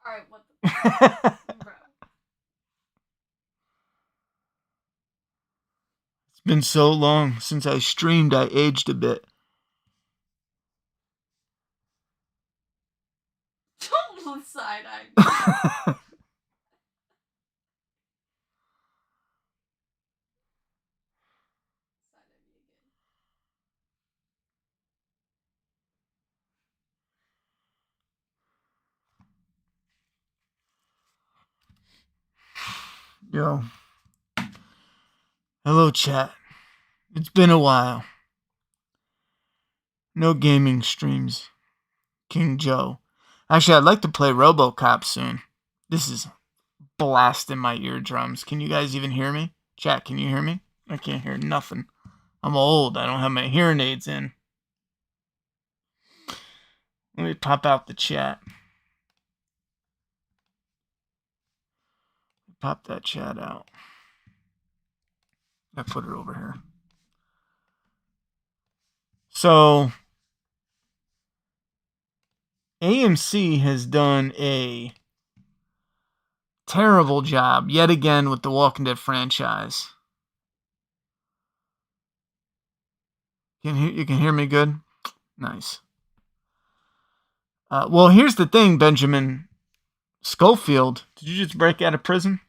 Alright, what the bro. It's been so long since I streamed, I aged a bit. Don't side-eye. Yo. Hello, chat. It's been a while. No gaming streams. King Joe. Actually, I'd like to play RoboCop soon. This is blasting my eardrums. Can you guys even hear me? Chat, can you hear me? I can't hear nothing. I'm old. I don't have my hearing aids in. Let me pop out the chat. Pop that chat out. I put it over here. So, AMC has done a terrible job yet again with the Walking Dead franchise. You can hear me good? Nice. Well, here's the thing, Benjamin Schofield. Did you just break out of prison?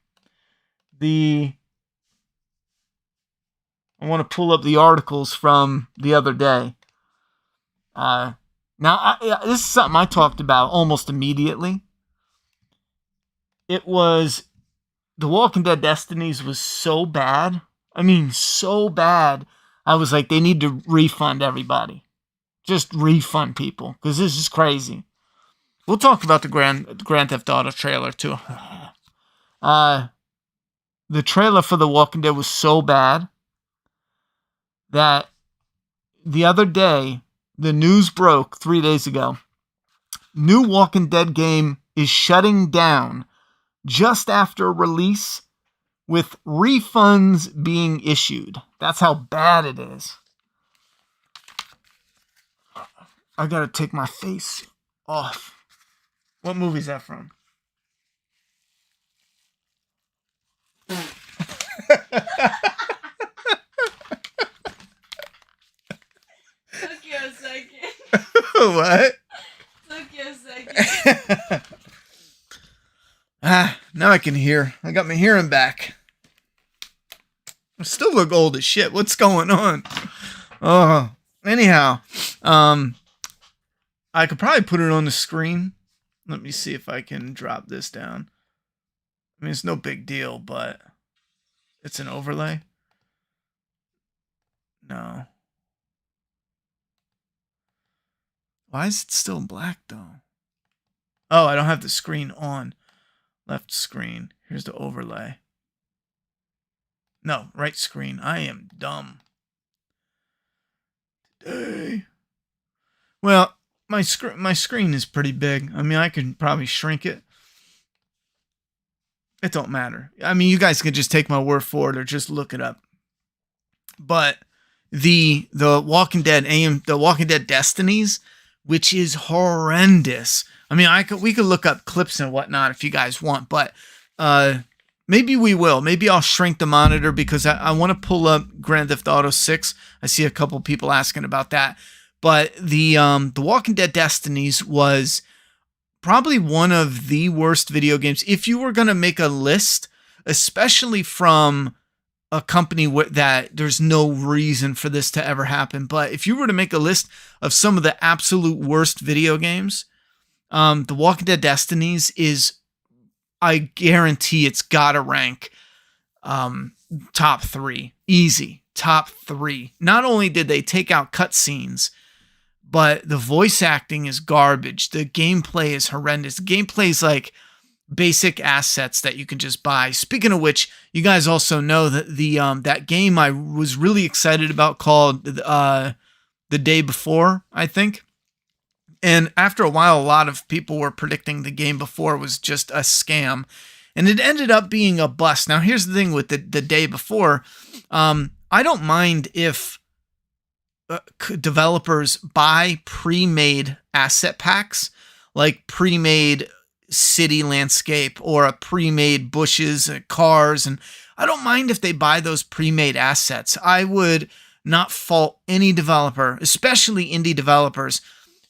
I want to pull up the articles from the other day. Now, this is something I talked about almost immediately. It was The Walking Dead Destinies was so bad. I mean, so bad. I was like, they need to refund everybody. Just refund people, because this is crazy. We'll talk about the Grand Theft Auto trailer, too. The trailer for The Walking Dead was so bad that the other day, the news broke 3 days ago. New Walking Dead game is shutting down just after release with refunds being issued. That's how bad it is. I gotta take my face off. What movie is that from? Took you a second. What? Took you a second. Now I can hear. I got my hearing back. I still look old as shit. What's going on? Oh, anyhow, I could probably put it on the screen. Let me see if I can drop this down. I mean, it's no big deal, but it's an overlay. No. Why is it still black, though? Oh, I don't have the screen on. Left screen. Here's the overlay. No, right screen. I am dumb. Today. Well, my screen is pretty big. I mean, I can probably shrink it. It don't matter. I mean, you guys can just take my word for it or just look it up. But the Walking Dead the Walking Dead Destinies, which is horrendous. I mean, we could look up clips and whatnot if you guys want, but maybe we will. Maybe I'll shrink the monitor because I want to pull up Grand Theft Auto 6. I see a couple people asking about that. But the Walking Dead Destinies was probably one of the worst video games. If you were going to make a list, especially from a company that there's no reason for this to ever happen, but if you were to make a list of some of the absolute worst video games, The Walking Dead Destinies is, I guarantee it's gotta rank top 3. Easy. Top 3. Not only did they take out cutscenes, but the voice acting is garbage. The gameplay is horrendous. The gameplay is like basic assets that you can just buy. Speaking of which, you guys also know that that game I was really excited about called The Day Before, I think. And after a while, a lot of people were predicting The Game Before was just a scam. And it ended up being a bust. Now, here's the thing with the Day Before. I don't mind if developers buy pre-made asset packs, like pre-made city landscape or a pre-made bushes and cars. And I don't mind if they buy those pre-made assets. I would not fault any developer, especially indie developers,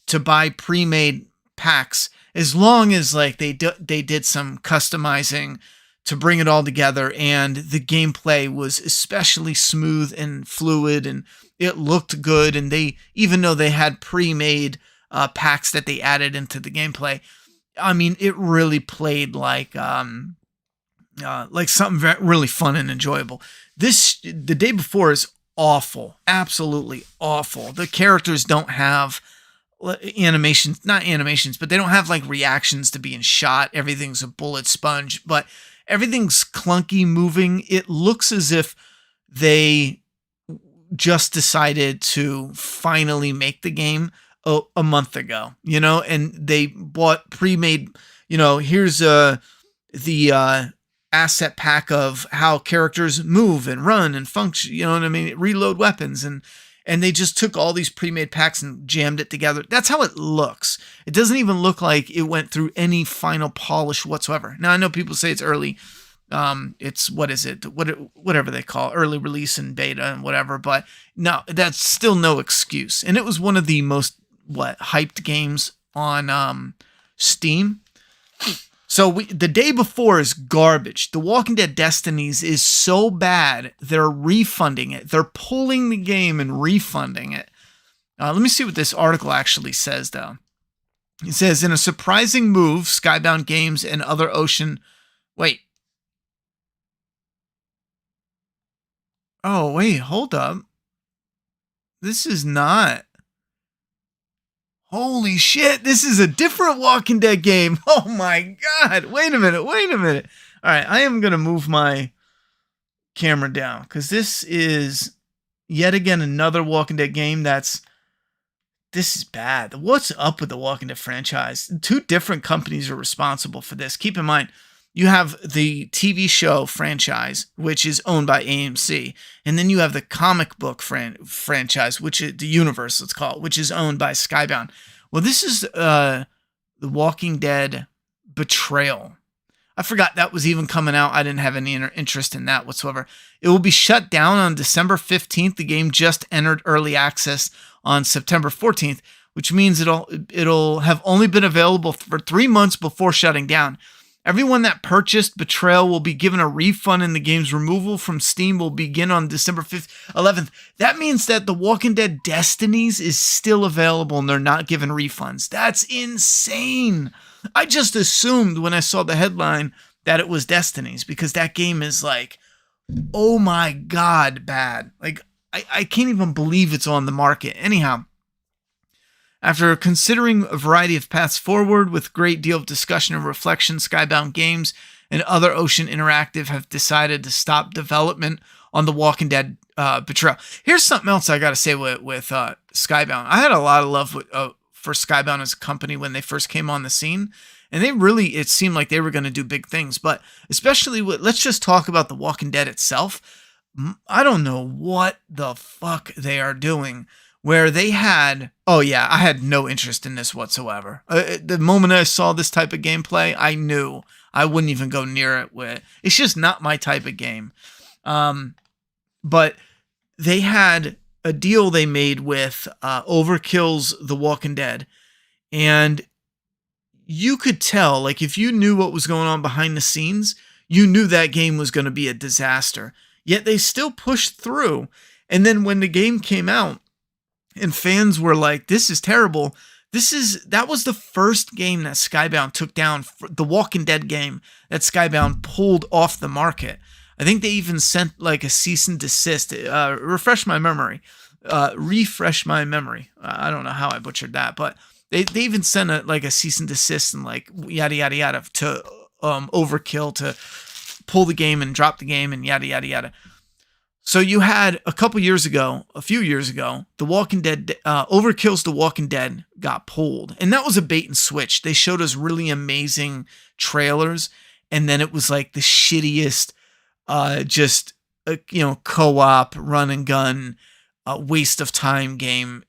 to buy pre-made packs as long as like they did some customizing to bring it all together, and the gameplay was especially smooth and fluid, and it looked good. And they, even though they had pre-made packs that they added into the gameplay, I mean, it really played like something really fun and enjoyable. The Day Before is awful, absolutely awful. The characters don't have animations, not animations, but they don't have like reactions to being shot. Everything's a bullet sponge, but everything's clunky moving. It looks as if they just decided to finally make the game a month ago, you know, and they bought pre-made, you know, here's the asset pack of how characters move and run and function, you know what I mean? Reload weapons, and they just took all these pre-made packs and jammed it together. That's how it looks. It doesn't even look like it went through any final polish whatsoever. Now, I know people say it's early. It's, what is it? Whatever they call it, early release and beta and whatever. But no, that's still no excuse. And it was one of the most, hyped games on Steam. So The Day Before is garbage. The Walking Dead Destinies is so bad, they're refunding it. They're pulling the game and refunding it. Let me see what this article actually says, though. It says, in a surprising move, Skybound Games and other Ocean... Wait. Oh, wait, hold up. This is not... Holy shit, this is a different Walking Dead game. Oh my god. Wait a minute. All right, I am going to move my camera down because this is yet again another Walking Dead game this is bad. What's up with the Walking Dead franchise? Two different companies are responsible for this. Keep in mind, you have the TV show franchise, which is owned by AMC. And then you have the comic book franchise, which is the universe, let's call it, which is owned by Skybound. Well, this is The Walking Dead Betrayal. I forgot that was even coming out. I didn't have any interest in that whatsoever. It will be shut down on December 15th. The game just entered early access on September 14th, which means it'll have only been available for 3 months before shutting down. Everyone that purchased Betrayal will be given a refund, and the game's removal from Steam will begin on December 11th. That means that The Walking Dead Destinies is still available and they're not giving refunds. That's insane. I just assumed when I saw the headline that it was Destinies because that game is like, oh my god, bad. Like, I can't even believe it's on the market. Anyhow, after considering a variety of paths forward with a great deal of discussion and reflection, Skybound Games and other Ocean Interactive have decided to stop development on The Walking Dead Betrayal. Here's something else I got to say with Skybound. I had a lot of love for Skybound as a company when they first came on the scene. And it seemed like they were going to do big things. But especially let's just talk about The Walking Dead itself. I don't know what the fuck they are doing. Where they had, I had no interest in this whatsoever. The moment I saw this type of gameplay, I knew I wouldn't even go near it. It's just not my type of game. But they had a deal they made with Overkill's The Walking Dead. And you could tell, like, if you knew what was going on behind the scenes, you knew that game was going to be a disaster. Yet they still pushed through. And then when the game came out, and fans were like, this is terrible. That was the first game that Skybound took down, the Walking Dead game that Skybound pulled off the market. I think they even sent like a cease and desist. Refresh my memory. I don't know how I butchered that, but they even sent a cease and desist and like yada, yada, yada to Overkill to pull the game and drop the game and yada, yada, yada. So you had a few years ago, The Walking Dead, Overkill's The Walking Dead got pulled. And that was a bait and switch. They showed us really amazing trailers. And then it was like the shittiest, co-op, run and gun, waste of time game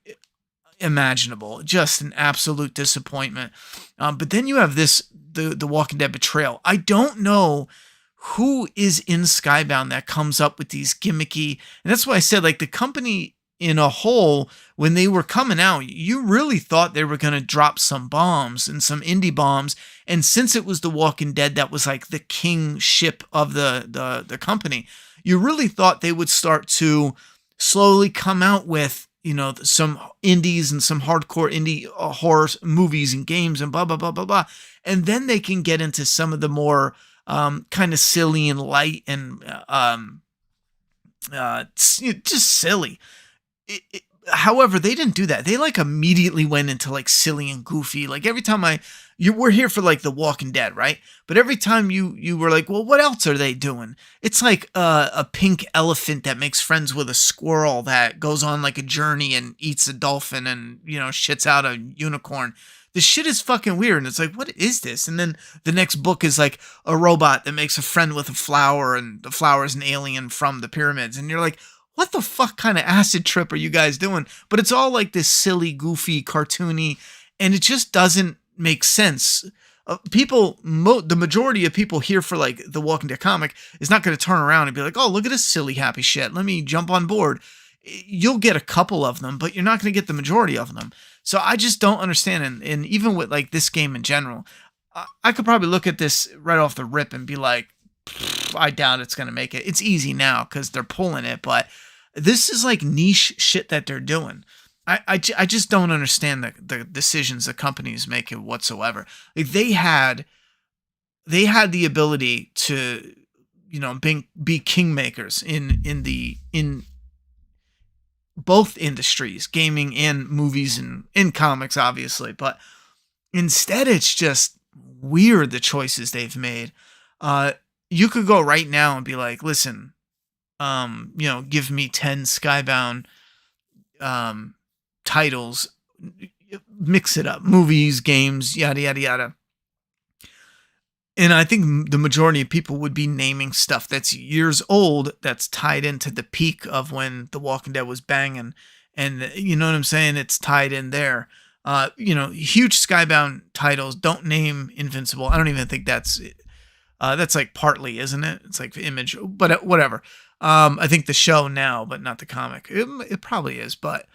imaginable. Just an absolute disappointment. But then you have the the Walking Dead Betrayal. I don't know who is in Skybound that comes up with these gimmicky, and that's why I said, like, the company in a whole, when they were coming out, you really thought they were going to drop some bombs and some indie bombs. And since it was The Walking Dead that was like the king ship of the company, you really thought they would start to slowly come out with, you know, some indies and some hardcore indie horror movies and games and blah, blah, blah, blah, blah. And then they can get into some of the more kind of silly and light and just silly. However, they didn't do that. They like immediately went into like silly and goofy. Like every time we're here for like The Walking Dead, right? But every time you were like, well, what else are they doing? It's like a pink elephant that makes friends with a squirrel that goes on like a journey and eats a dolphin and, you know, shits out a unicorn. The shit is fucking weird. And it's like, what is this? And then the next book is like a robot that makes a friend with a flower, and the flower is an alien from the pyramids. And you're like, what the fuck kind of acid trip are you guys doing? But it's all like this silly, goofy, cartoony, and it just doesn't make sense. The majority of people here for like the Walking Dead comic is not going to turn around and be like, oh, look at this silly, happy shit. Let me jump on board. You'll get a couple of them, but you're not going to get the majority of them. So I just don't understand. And even with like this game in general, I could probably look at this right off the rip and be like, I doubt it's going to make it. It's easy now because they're pulling it, but this is like niche shit that they're doing. I just don't understand the decisions the companies make whatsoever. Like they had the ability to, you know, be kingmakers in both industries, gaming and movies and in comics, obviously. But instead, it's just weird the choices they've made. You could go right now and be like, listen, you know, give me 10 Skybound titles, mix it up, movies, games, yada, yada, yada. And I think the majority of people would be naming stuff that's years old that's tied into the peak of when The Walking Dead was banging. And you know what I'm saying? It's tied in there. You know, huge Skybound titles. Don't name Invincible. I don't even think that's like partly, isn't it? It's like the Image, but whatever. I think the show now, but not the comic. It probably is, but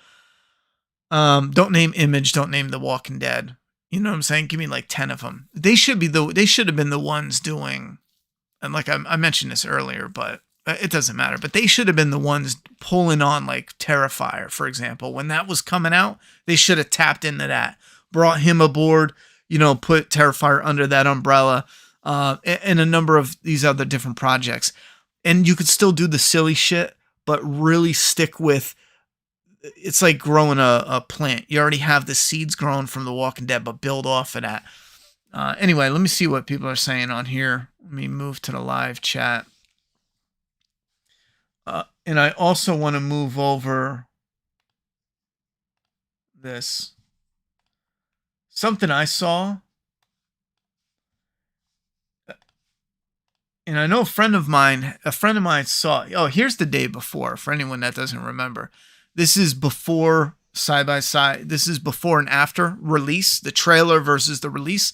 don't name Image. Don't name The Walking Dead. You know what I'm saying? Give me like 10 of them. They should have been the ones doing, and like I mentioned this earlier, but it doesn't matter. But they should have been the ones pulling on like Terrifier, for example. When that was coming out, they should have tapped into that, brought him aboard, you know, put Terrifier under that umbrella, and a number of these other different projects. And you could still do the silly shit, but really stick with, it's like growing a plant. You already have the seeds growing from The Walking Dead, but build off of that. Anyway, let me see what people are saying on here. Let me move to the live chat. And I also want to move over this. Something I saw. And I know a friend of mine saw, oh, here's the day before, for anyone that doesn't remember. This is before side by side. This is before and after release, the trailer versus the release.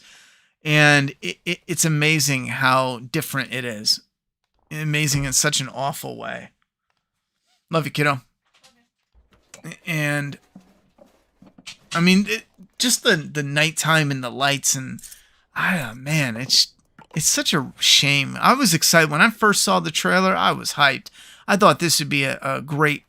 And it's amazing how different it is. Amazing in such an awful way. Love you, kiddo. Okay. And I mean, just the nighttime and the lights and, man, it's such a shame. I was excited when I first saw the trailer. I was hyped. I thought this would be a great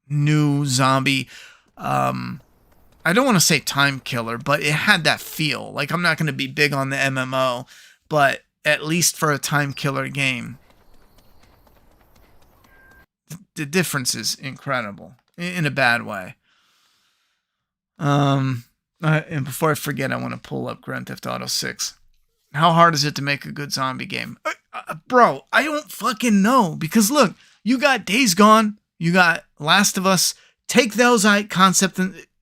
new zombie. I don't want to say time killer, but it had that feel. Like, I'm not going to be big on the MMO, but at least for a time killer game, the difference is incredible in a bad way. And before I forget, I want to pull up Grand Theft Auto 6. How hard is it to make a good zombie game? Bro, I don't fucking know. Because look, you got Days Gone, you got Last of Us. Take those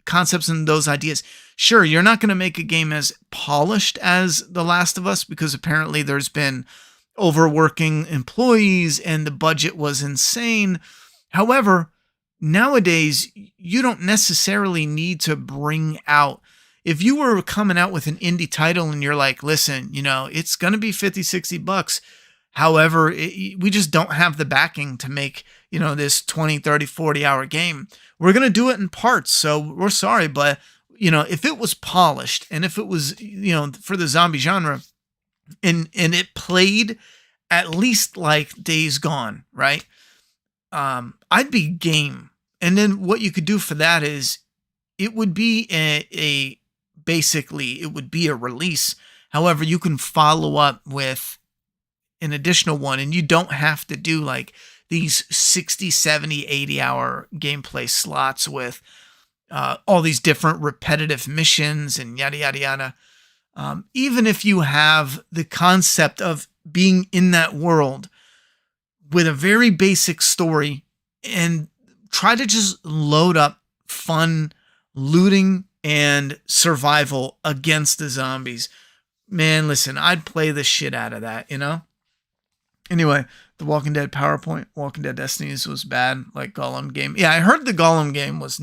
concepts and those ideas. Sure, you're not going to make a game as polished as The Last of Us because apparently there's been overworking employees and the budget was insane. However, nowadays, you don't necessarily need to bring out if you were coming out with an indie title and you're like, listen, it's going to be 50, 60 bucks. However, we just don't have the backing to make, this 20, 30, 40 hour game. We're going to do it in parts. So we're sorry. But, if it was polished and if it was, for the zombie genre and it played at least like Days Gone, right? I'd be game. And then what you could do for that is it would be basically it would be a release. However, you can follow up with an additional one, and you don't have to do like these 60, 70, 80 hour gameplay slots with all these different repetitive missions and yada, yada, yada. Even if you have the concept of being in that world with a very basic story and try to just load up fun looting and survival against the zombies. Man, listen, I'd play the shit out of that, Anyway, the Walking Dead PowerPoint, Walking Dead Destinies was bad, like Gollum game. Yeah, I heard the Gollum game was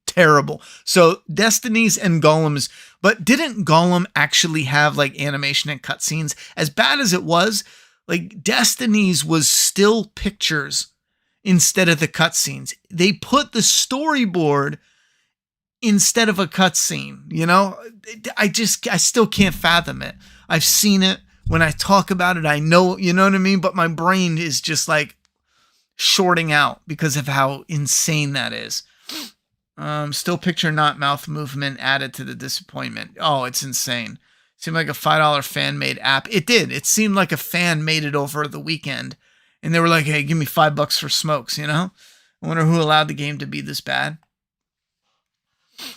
terrible. So Destinies and Golems, but didn't Gollum actually have like animation and cutscenes? As bad as it was, like Destinies was still pictures instead of the cutscenes. They put the storyboard instead of a cutscene, I still can't fathom it. I've seen it. When I talk about it, I know, you know what I mean? But my brain is just like shorting out because of how insane that is. Still picture not mouth movement added to the disappointment. Oh, it's insane. Seemed like a $5 fan-made app. It did. It seemed like a fan made it over the weekend. And they were like, hey, give me $5 for smokes, I wonder who allowed the game to be this bad.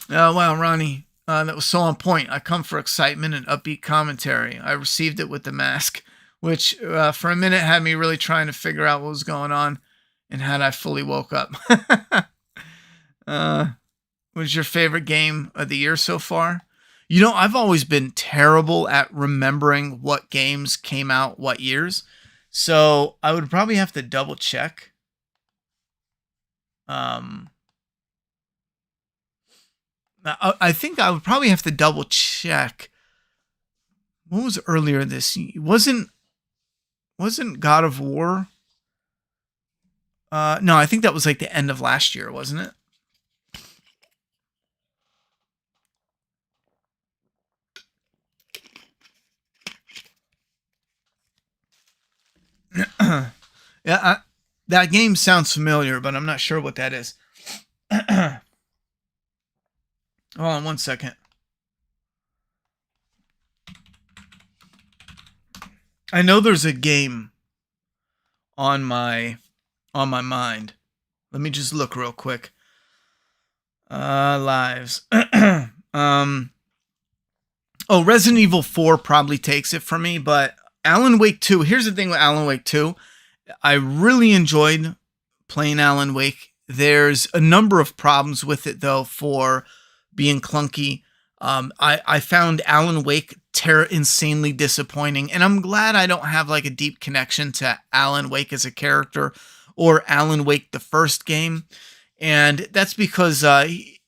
Wow, Ronnie. That was so on point. I come for excitement and upbeat commentary. I received it with the mask, which for a minute had me really trying to figure out what was going on and had I fully woke up. What's your favorite game of the year so far? I've always been terrible at remembering what games came out what years. So I would probably have to double check. I think I would probably have to double check. What was earlier this year? Wasn't God of War? No, I think that was like the end of last year, wasn't it? Yeah, that game sounds familiar, but I'm not sure what that is. Hold on 1 second. I know there's a game on my mind. Let me just look real quick. Lives. Resident Evil 4 probably takes it for me, but Alan Wake 2. Here's the thing with Alan Wake 2. I really enjoyed playing Alan Wake. There's a number of problems with it though for being clunky. I found Alan Wake insanely disappointing, and I'm glad I don't have like a deep connection to Alan Wake as a character or Alan Wake the first game, and that's because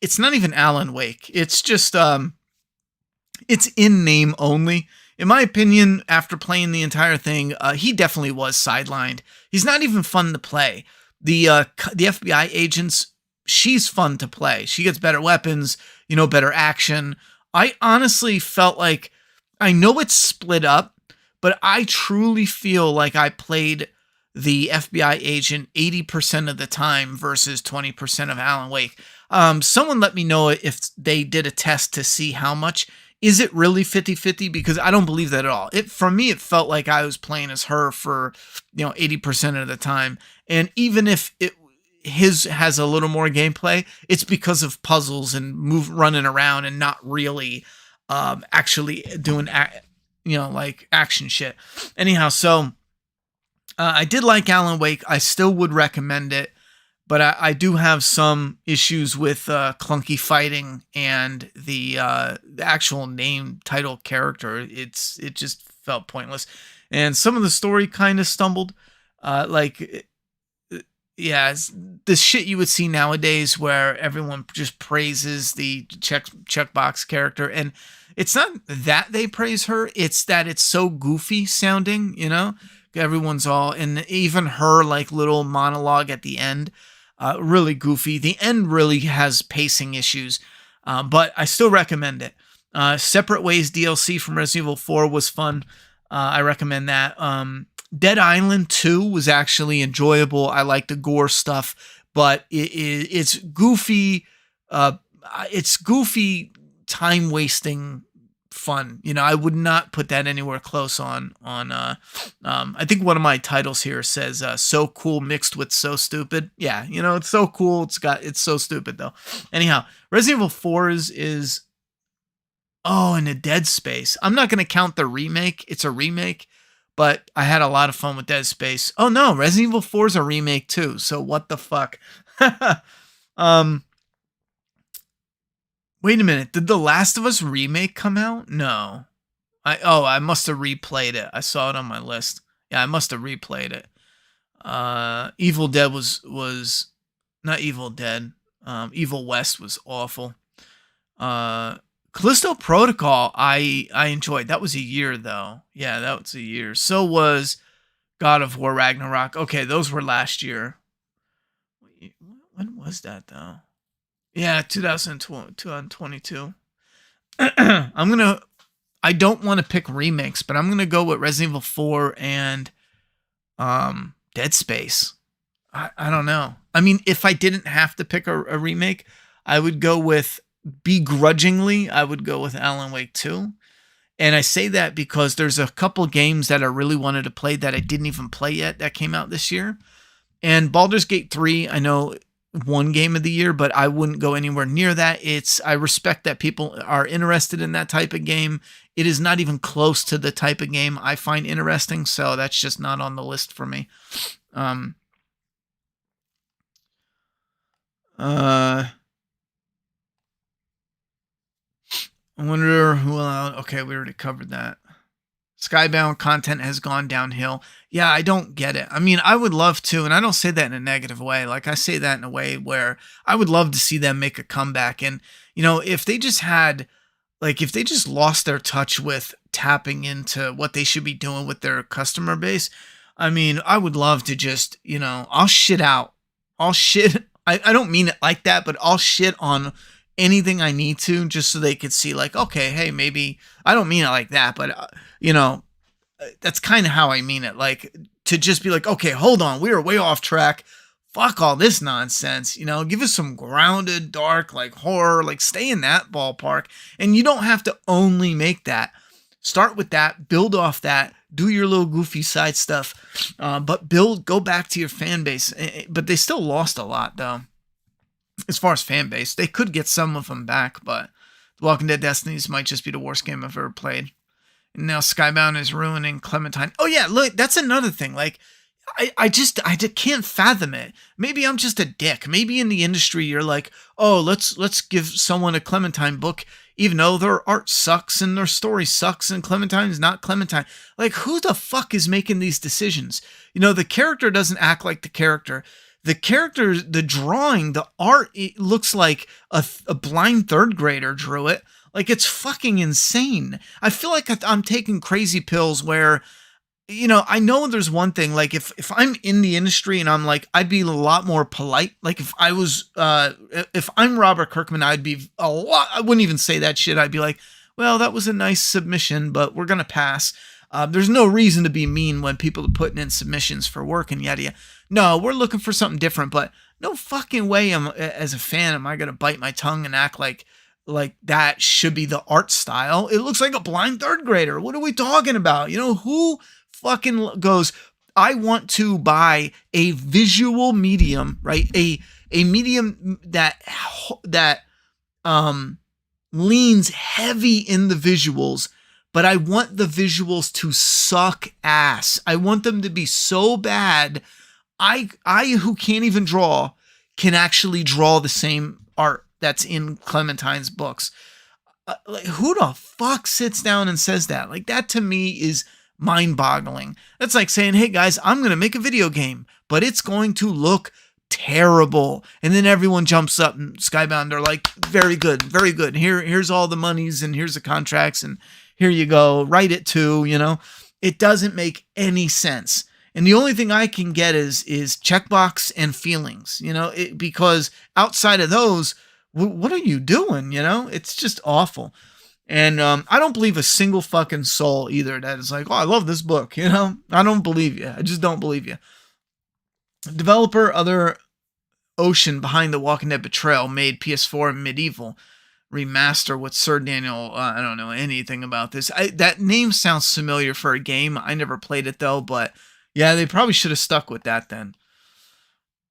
it's not even Alan Wake. It's just it's in name only. In my opinion, after playing the entire thing, he definitely was sidelined. He's not even fun to play. The FBI agents, she's fun to play. She gets better weapons, better action. I honestly felt like, I know it's split up, but I truly feel like I played the FBI agent 80% of the time versus 20% of Alan Wake. Someone let me know if they did a test to see how much. Is it really 50-50? Because I don't believe that at all. For me, it felt like I was playing as her for 80% of the time. And even if his has a little more gameplay, it's because of puzzles and running around and not really actually doing like action shit. Anyhow, so I did like Alan Wake. I still would recommend it, but I do have some issues with clunky fighting and the actual name title character. It just felt pointless, and some of the story kind of stumbled. yeah, it's the shit you would see nowadays where everyone just praises the checkbox character, and it's not that they praise her, it's that it's so goofy sounding, you know? Everyone's all, and even her like little monologue at the end, really goofy. The end really has pacing issues, but I still recommend it. Separate Ways DLC from Resident Evil 4 was fun. I recommend that. Dead Island 2 was actually enjoyable. I like the gore stuff, but it's goofy. It's goofy, time wasting fun. You know, I would not put that anywhere close on. I think one of my titles here says "so cool" mixed with "so stupid." Yeah, you know, it's so cool. It's so stupid though. Anyhow, Resident Evil 4 is oh, and a Dead Space. I'm not gonna count the remake. It's a remake. But I had a lot of fun with Dead Space. Oh no, Resident Evil 4 is a remake too. So what the fuck? Wait a minute. Did The Last of Us remake come out? No. I must have replayed it. I saw it on my list. Yeah, I must have replayed it. Evil Dead was not Evil Dead. Evil West was awful. Callisto Protocol, I enjoyed. That was a year, though. Yeah, that was a year. So was God of War Ragnarok. Okay, those were last year. When was that, though? Yeah, 2022. I don't want to pick remakes, but I'm going to go with Resident Evil 4 and Dead Space. I don't know. I mean, if I didn't have to pick a remake, I would go with begrudgingly, I would go with Alan Wake 2. And I say that because there's a couple games that I really wanted to play that I didn't even play yet that came out this year. And Baldur's Gate 3, I know one game of the year, but I wouldn't go anywhere near that. I respect that people are interested in that type of game. It is not even close to the type of game I find interesting, so that's just not on the list for me. I wonder who allowed. Okay, we already covered that. Skybound content has gone downhill. Yeah, I don't get it. I mean, I would love to, and I don't say that in a negative way. Like, I say that in a way where I would love to see them make a comeback. And, you know, if they just lost their touch with tapping into what they should be doing with their customer base, I mean, I would love to just, you know, I'll shit out. I don't mean it like that, but I'll shit on anything I need to just so they could see like, okay, hey, maybe I don't mean it like that, but you know, that's kind of how I mean it. Like to just be like, okay, hold on, we are way off track. Fuck all this nonsense, you know, give us some grounded, dark, like horror, like stay in that ballpark. And you don't have to only make that. Start with that, build off that, do your little goofy side stuff, but go back to your fan base. But they still lost a lot though. As far as fan base, they could get some of them back, but The Walking Dead Destinies might just be the worst game I've ever played. And now Skybound is ruining Clementine. Oh yeah, look, that's another thing. Like, I just can't fathom it. Maybe I'm just a dick. Maybe in the industry you're like, oh, let's give someone a Clementine book, even though their art sucks and their story sucks and Clementine's not Clementine. Like, who the fuck is making these decisions? You know, the character doesn't act like the character. The character, the drawing, the art, it looks like a blind third grader drew it. Like, it's fucking insane. I feel like I'm taking crazy pills where, you know, I know there's one thing, like if I'm in the industry and I'm like, I'd be a lot more polite. Like if I'm Robert Kirkman, I wouldn't even say that shit. I'd be like, well, that was a nice submission, but we're going to pass. There's no reason to be mean when people are putting in submissions for work and yada yada. No, we're looking for something different, but no fucking way as a fan am I going to bite my tongue and act like that should be the art style. It looks like a blind third grader. What are we talking about? You know, who fucking goes, I want to buy a visual medium, right? A medium that leans heavy in the visuals, but I want the visuals to suck ass. I want them to be so bad. I who can't even draw can actually draw the same art that's in Clementine's books. Like, who the fuck sits down and says that? Like, that to me is mind-boggling. That's like saying, hey guys, I'm going to make a video game, but it's going to look terrible. And then everyone jumps up and Skybound are like, very good, very good. Here's all the monies and here's the contracts and here you go. Write it too, you know. It doesn't make any sense. And the only thing I can get is checkbox and feelings, you know, because outside of those, what are you doing? You know, it's just awful. And I don't believe a single fucking soul either that is like, oh, I love this book. You know, I don't believe you. I just don't believe you. Developer, other Ocean behind The Walking Dead Betrayal made PS4 and Medieval remaster with Sir Daniel. I don't know anything about this. That name sounds familiar for a game. I never played it though, but yeah, they probably should have stuck with that then.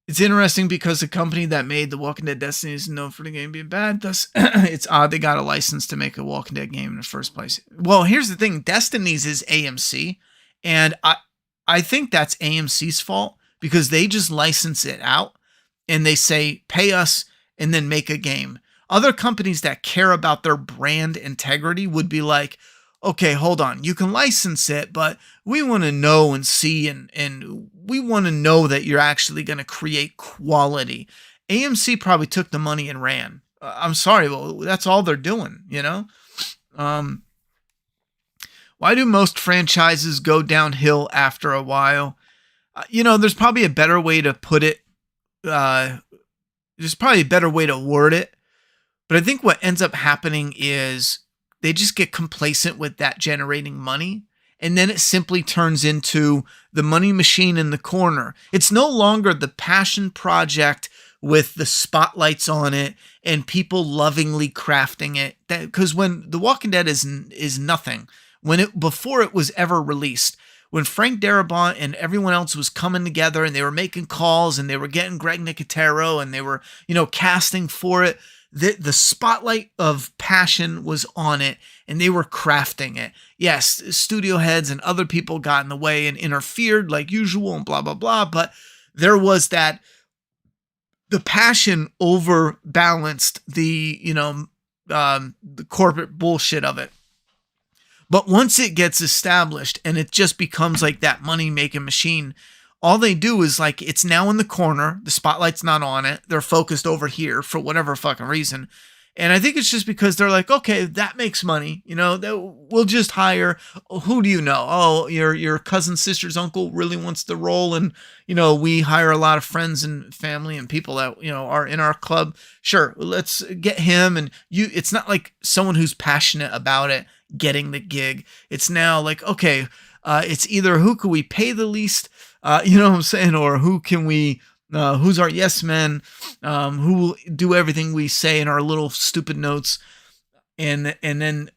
It's interesting because the company that made The Walking Dead Destiny is known for the game being bad. Thus, it's odd they got a license to make a Walking Dead game in the first place. Well, here's the thing. Destiny's is AMC, and I think that's AMC's fault because they just license it out and they say, pay us and then make a game. Other companies that care about their brand integrity would be like, okay, hold on. You can license it, but we want to know and see and we want to know that you're actually going to create quality. AMC probably took the money and ran. I'm sorry, well, that's all they're doing, you know? Why do most franchises go downhill after a while? You know, there's probably a better way to put it. There's probably a better way to word it. But I think what ends up happening is they just get complacent with that generating money. And then it simply turns into the money machine in the corner. It's no longer the passion project with the spotlights on it and people lovingly crafting it. Because when The Walking Dead is nothing, before it was ever released, when Frank Darabont and everyone else was coming together and they were making calls and they were getting Greg Nicotero and they were, you know, casting for it, the spotlight of passion was on it and they were crafting it. Yes, studio heads and other people got in the way and interfered like usual and blah, blah, blah. But there was that, the passion overbalanced the, you know, the corporate bullshit of it. But once it gets established and it just becomes like that money-making machine, all they do is like, it's now in the corner. The spotlight's not on it. They're focused over here for whatever fucking reason. And I think it's just because they're like, okay, that makes money. You know, we'll just hire, who do you know? Oh, your cousin, sister's uncle really wants the role. And, you know, we hire a lot of friends and family and people that, you know, are in our club. Sure, let's get him. And it's not like someone who's passionate about it getting the gig. It's now like, okay, it's either who can we pay the least, you know what I'm saying? Or who can we, who's our yes men, who will do everything we say in our little stupid notes. And then,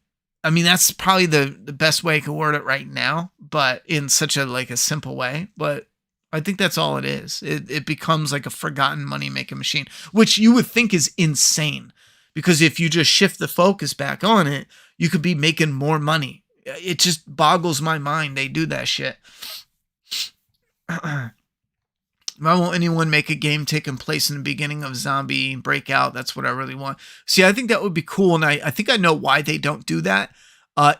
I mean, that's probably the best way I can word it right now, but in such a simple way. But I think that's all it is. It becomes like a forgotten money-making machine, which you would think is insane. Because if you just shift the focus back on it, you could be making more money. It just boggles my mind they do that shit. Why won't anyone make a game taking place in the beginning of Zombie Breakout? That's what I really want. See, I think that would be cool, and I think I know why they don't do that.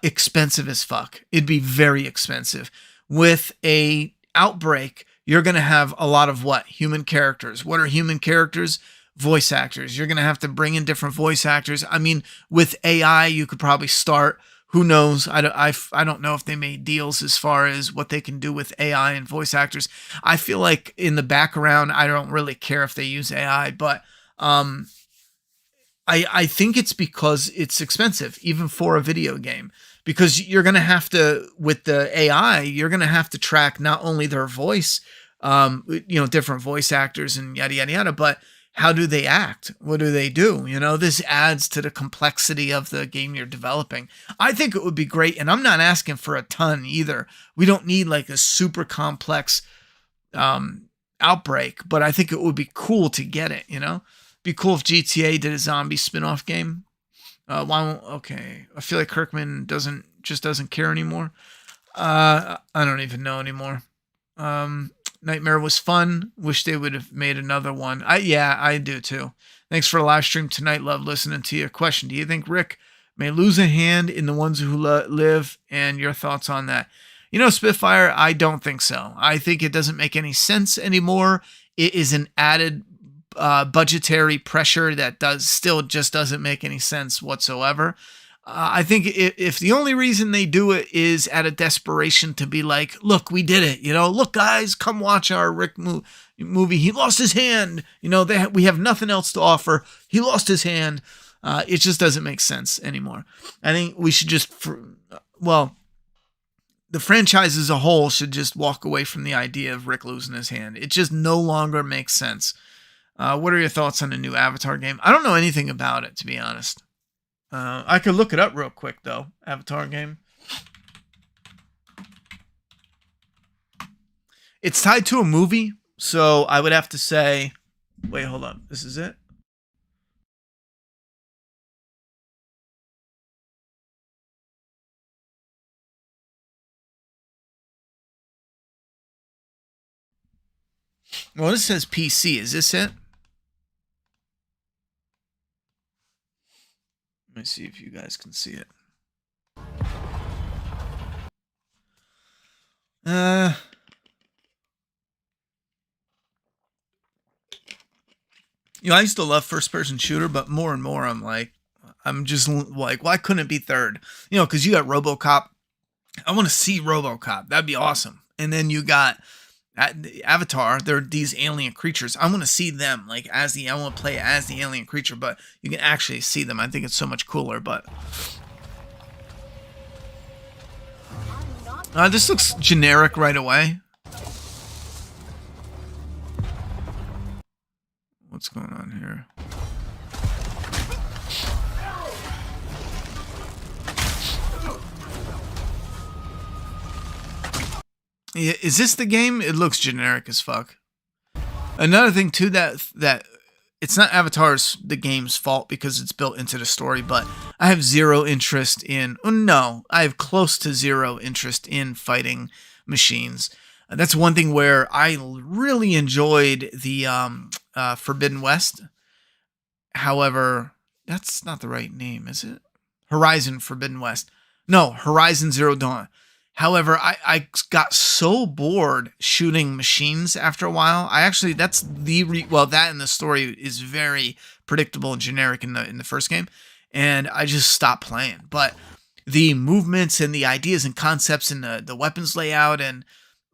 Expensive as fuck. It'd be very expensive. With a Outbreak, you're going to have a lot of what? Human characters. What are human characters? Voice actors. You're going to have to bring in different voice actors. I mean, with AI, you could probably start. Who knows? I don't know if they made deals as far as what they can do with AI and voice actors. I feel like in the background, I don't really care if they use AI, but I think it's because it's expensive, even for a video game. Because you're going to have to, with the AI, you're going to have to track not only their voice, different voice actors and yada, yada, yada, but how do they act? What do they do? You know, this adds to the complexity of the game you're developing. I think it would be great, and I'm not asking for a ton either. We don't need like a super complex Outbreak, but I think it would be cool to get it, you know? Be cool if GTA did a zombie spin-off game. Okay. I feel like Kirkman doesn't care anymore. I don't even know anymore. Nightmare was fun. Wish they would have made another one. I do too. Thanks for the live stream tonight. Love listening to you. Question: do you think Rick may lose a hand in The Ones Who Live? And your thoughts on that? Spitfire, I don't think so. I think it doesn't make any sense anymore. It is an added budgetary pressure that just doesn't make any sense whatsoever. I think if the only reason they do it is out of desperation to be like, look, we did it. Look, guys, come watch our Rick movie. He lost his hand. We have nothing else to offer. He lost his hand. It just doesn't make sense anymore. I think we should the franchise as a whole should just walk away from the idea of Rick losing his hand. It just no longer makes sense. What are your thoughts on the new Avatar game? I don't know anything about it, to be honest. I could look it up real quick, though. Avatar game. It's tied to a movie, so I would have to say... Wait, hold on. This is it? Well, this says PC. Is this it? Let me see if you guys can see it. I used to love first-person shooter, but more and more I'm just like, why couldn't it be third? Because you got RoboCop. I want to see RoboCop. That'd be awesome. And then you got Avatar. They're these alien creatures. I want to see them I want to play as the alien creature, but you can actually see them. I think it's so much cooler. But this looks generic right away. What's going on here? Is this the game? It looks generic as fuck. Another thing too that it's not the game's fault because it's built into the story, but I have zero interest in. I have close to zero interest in fighting machines. That's one thing where I really enjoyed the Forbidden West. However, that's not the right name, is it? Horizon Forbidden West. No, Horizon Zero Dawn. However, I got so bored shooting machines after a while. That and the story is very predictable and generic in the first game, and I just stopped playing. But the movements and the ideas and concepts and the weapons layout and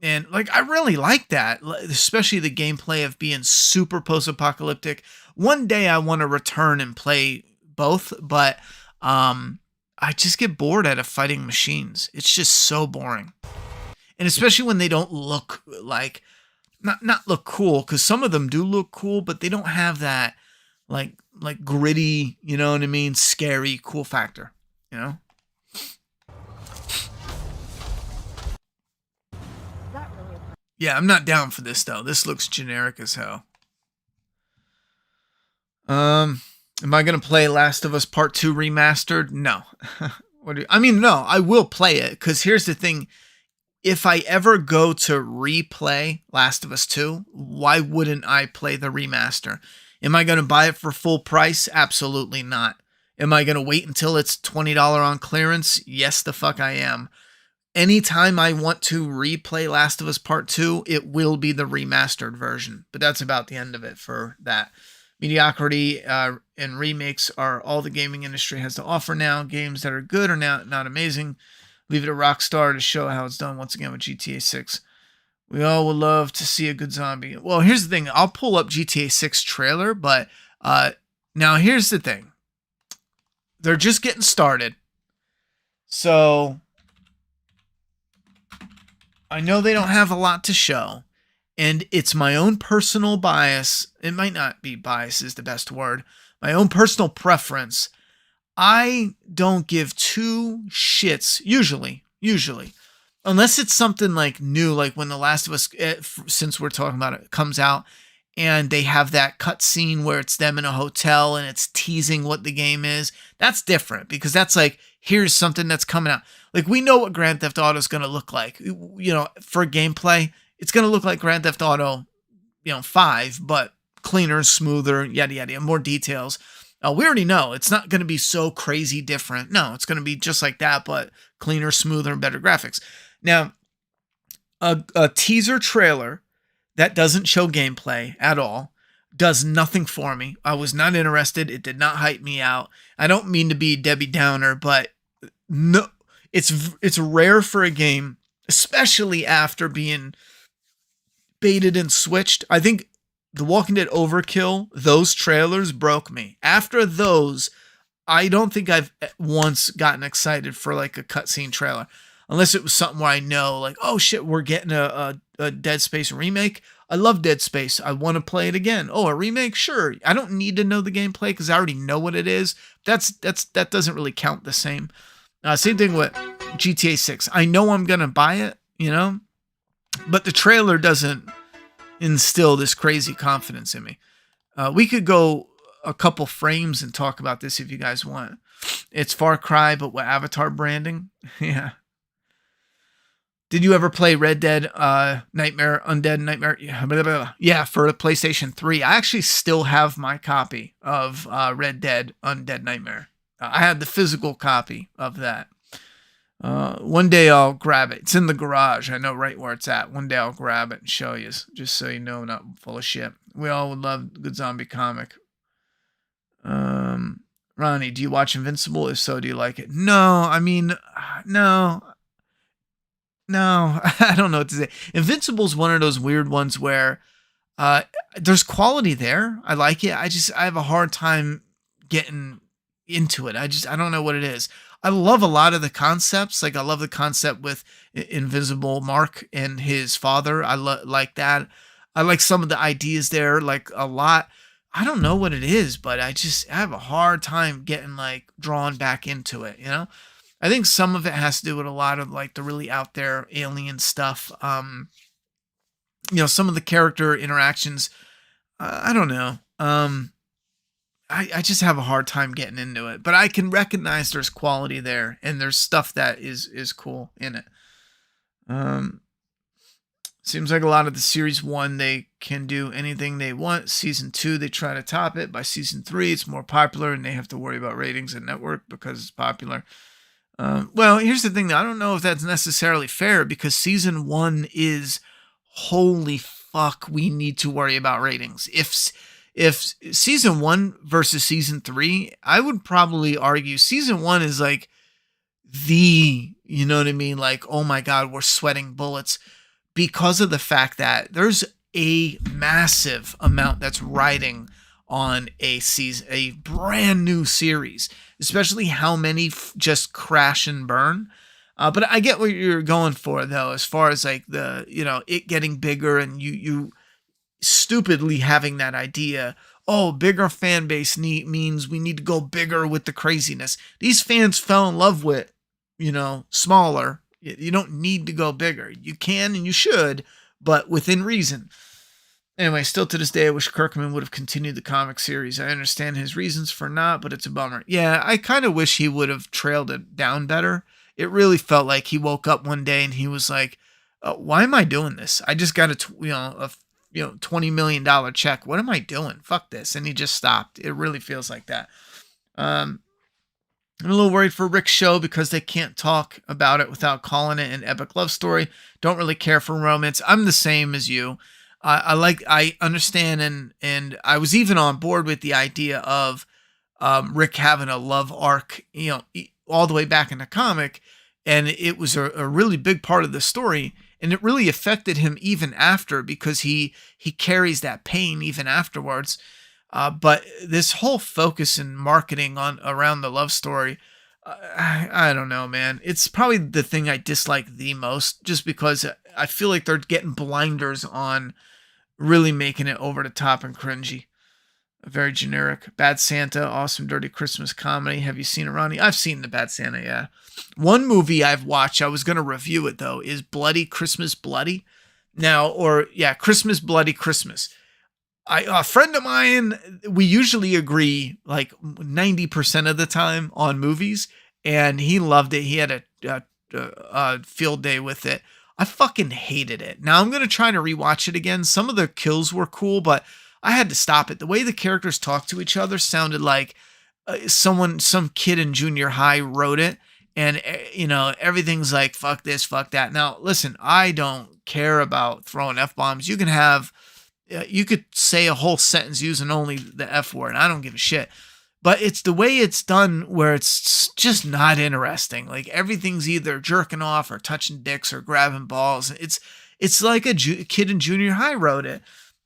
I really like that, especially the gameplay of being super post-apocalyptic. One day I want to return and play both, but I just get bored out of fighting machines. It's just so boring. And especially when they don't look not look cool, because some of them do look cool, but they don't have that like gritty, you know what I mean, scary, cool factor, Yeah, I'm not down for this though. This looks generic as hell. Am I going to play Last of Us Part 2 Remastered? No. No, I will play it, because here's the thing. If I ever go to replay Last of Us 2, why wouldn't I play the remaster? Am I going to buy it for full price? Absolutely not. Am I going to wait until it's $20 on clearance? Yes, the fuck I am. Anytime I want to replay Last of Us Part 2, it will be the remastered version. But that's about the end of it for that. Mediocrity and remakes are all the gaming industry has to offer now. Games that are good are now not amazing. Leave it to Rockstar to show how it's done once again with GTA 6. We all would love to see a good zombie. Well, here's the thing. I'll pull up GTA 6 trailer, but now here's the thing. They're just getting started. So I know they don't have a lot to show. And it's my own personal bias. It might not be bias is the best word. My own personal preference. I don't give two shits, usually, unless it's something new, like when The Last of Us, since we're talking about it, comes out, and they have that cut scene where it's them in a hotel and it's teasing what the game is. That's different, because that's here's something that's coming out. We know what Grand Theft Auto is going to look like, for gameplay. It's going to look like Grand Theft Auto, 5, but cleaner, smoother, yada, yada, more details. We already know it's not going to be so crazy different. No, it's going to be just like that, but cleaner, smoother, and better graphics. Now, a teaser trailer that doesn't show gameplay at all does nothing for me. I was not interested. It did not hype me out. I don't mean to be Debbie Downer, but no, it's rare for a game, especially after being baited and switched. I think The Walking Dead Overkill, those trailers broke me. After those, I don't think I've once gotten excited for like a cutscene trailer. Unless it was something where I know, like, oh shit, we're getting a Dead Space remake. I love Dead Space. I want to play it again. Oh, a remake? Sure. I don't need to know the gameplay because I already know what it is. That doesn't really count the same. Same thing with GTA 6. I know I'm gonna buy it, but the trailer doesn't instill this crazy confidence in me. We could go a couple frames and talk about this if you guys want. It's Far Cry, but with Avatar branding. Yeah. Did you ever play Red Dead Nightmare, Undead Nightmare? Yeah, blah, blah, blah. Yeah, for the PlayStation 3. I actually still have my copy of Red Dead Undead Nightmare. I had the physical copy of that. One day I'll grab it. It's in the garage. I know right where it's at. One day I'll grab it and show you, just so you know I'm not full of shit. We all would love a good zombie comic. Ronnie, do you watch Invincible? If so, do you like it? No, I mean, no. I don't know what to say. Invincible's one of those weird ones where there's quality there. I like it. I have a hard time getting into it. I don't know what it is. I love a lot of the concepts. Like I love the concept with Invisible Mark and his father. I like that. I like some of the ideas there, like a lot. I don't know what it is, but I have a hard time getting like drawn back into it, I think some of it has to do with a lot of like the really out there alien stuff. Some of the character interactions, I don't know. I just have a hard time getting into it, but I can recognize there's quality there and there's stuff that is cool in it. Seems like a lot of the series 1, they can do anything they want. Season 2, they try to top it. By season 3, it's more popular and they have to worry about ratings and network because it's popular. Well, here's the thing, though. I don't know if that's necessarily fair because season 1 is holy fuck, we need to worry about ratings. If season 1 versus season 3, I would probably argue season 1 is like you know what I mean? Like, oh my God, we're sweating bullets because of the fact that there's a massive amount that's riding on a brand new series, especially how many just crash and burn. But I get what you're going for though, as far as like the, it getting bigger and you stupidly having that idea, oh, bigger fan base means we need to go bigger with the craziness. These fans fell in love with, smaller. You don't need to go bigger. You can and you should, but within reason. Anyway, still to this day, I wish Kirkman would have continued the comic series. I understand his reasons for not, but it's a bummer. Yeah, I kind of wish he would have trailed it down better. It really felt like he woke up one day and he was like, why am I doing this? I just got a $20 million check. What am I doing? Fuck this. And he just stopped. It really feels like that. I'm a little worried for Rick's show because they can't talk about it without calling it an epic love story. Don't really care for romance. I'm the same as you. I understand and I was even on board with the idea of Rick having a love arc, all the way back in the comic, and it was a really big part of the story, and it really affected him even after because he carries that pain even afterwards. But this whole focus and marketing around the love story, I don't know, man. It's probably the thing I dislike the most, just because I feel like they're getting blinders on really making it over the top and cringy. Very generic. Bad Santa, awesome dirty Christmas comedy. Have you seen it, Ronnie? I've seen the Bad Santa, yeah. One movie I've watched, I was going to review it though, is Bloody Christmas Bloody. Christmas Bloody Christmas. A friend of mine, we usually agree like 90% of the time on movies, and he loved it. He had a field day with it. I fucking hated it. Now I'm going to try to rewatch it again. Some of the kills were cool, but I had to stop it. The way the characters talked to each other sounded like some kid in junior high wrote it. And, everything's like, fuck this, fuck that. Now, listen, I don't care about throwing F-bombs. You can have, you could say a whole sentence using only the F word. I don't give a shit. But it's the way it's done where it's just not interesting. Like everything's either jerking off or touching dicks or grabbing balls. It's like a kid in junior high wrote it.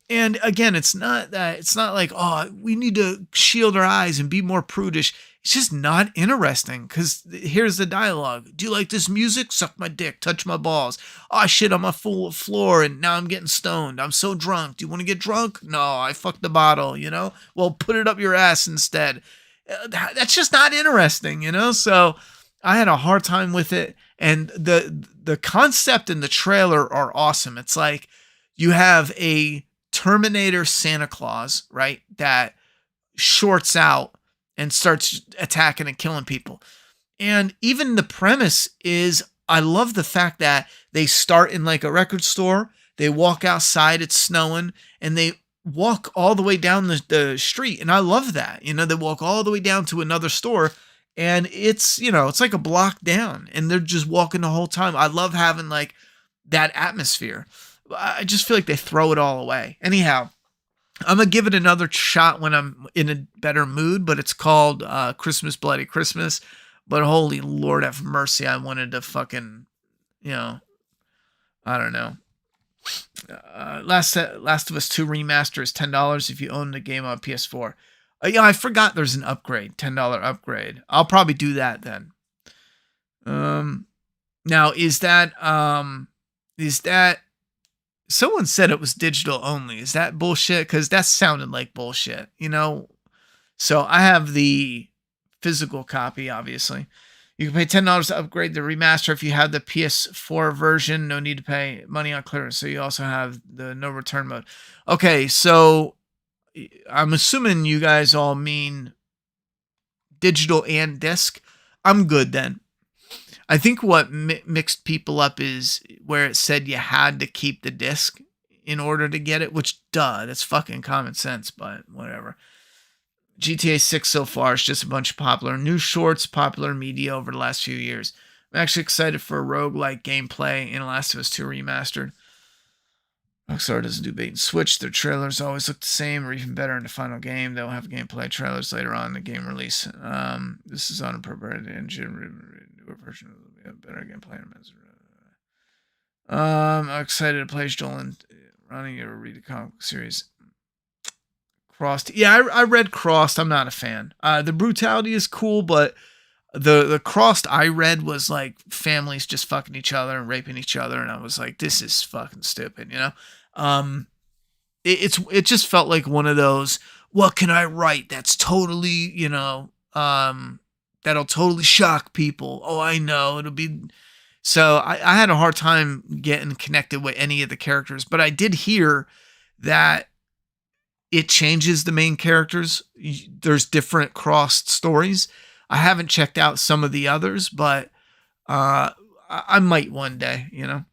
And again, it's not like, oh, we need to shield our eyes and be more prudish. It's just not interesting because here's the dialogue. Do you like this music? Suck my dick, touch my balls. Oh shit, I'm on full floor and now I'm getting stoned. I'm so drunk. Do you want to get drunk? No, I fucked the bottle, you know? Well, put it up your ass instead. That's just not interesting, you know? So I had a hard time with it. And the concept and the trailer are awesome. It's like you have a Terminator Santa Claus, right? That shorts out and starts attacking and killing people. And even the premise is, I love the fact that they start in like a record store, they walk outside, it's snowing, and they walk all the way down the street. And I love that. You know, they walk all the way down to another store and it's, you know, it's like a block down and they're just walking the whole time. I love having like that atmosphere. I just feel like they throw it all away. Anyhow, I'm going to give it another shot when I'm in a better mood, but it's called Christmas Bloody Christmas. But holy Lord have mercy, I wanted to fucking, you know, I don't know. Last of Us 2 Remaster is $10 if you own the game on PS4. Yeah, I forgot there's an upgrade, $10 upgrade. I'll probably do that then. Now, is that someone said it was digital only. Is that bullshit? Because that sounded like bullshit, you know? So I have the physical copy, obviously. You can pay $10 to upgrade the remaster if you have the PS4 version. No need to pay money on clearance. So you also have the no return mode. Okay, so I'm assuming you guys all mean digital and disc. I'm good then. I think what mixed people up is where it said you had to keep the disc in order to get it, which, duh, that's fucking common sense, but whatever. GTA 6 so far is just a bunch of popular news shorts, popular media over the last few years. I'm actually excited for a roguelike gameplay in Last of Us 2 Remastered. Rockstar doesn't do bait and switch. Their trailers always look the same or even better in the final game. They'll have gameplay trailers later on in the game release. This is on a prepared engine. Newer version of better gameplay. I'm excited to play Joel and Ronnie or read the comic series. Crossed. Yeah, I read Crossed. I'm not a fan. The brutality is cool, but the Crossed I read was like families just fucking each other and raping each other, and I was like, this is fucking stupid, you know? It just felt like one of those, what can I write that's totally, you know, that'll totally shock people. Oh, I know, it'll be... So I had a hard time getting connected with any of the characters, but I did hear that it changes the main characters. There's different crossed stories. I haven't checked out some of the others, but I might one day, you know.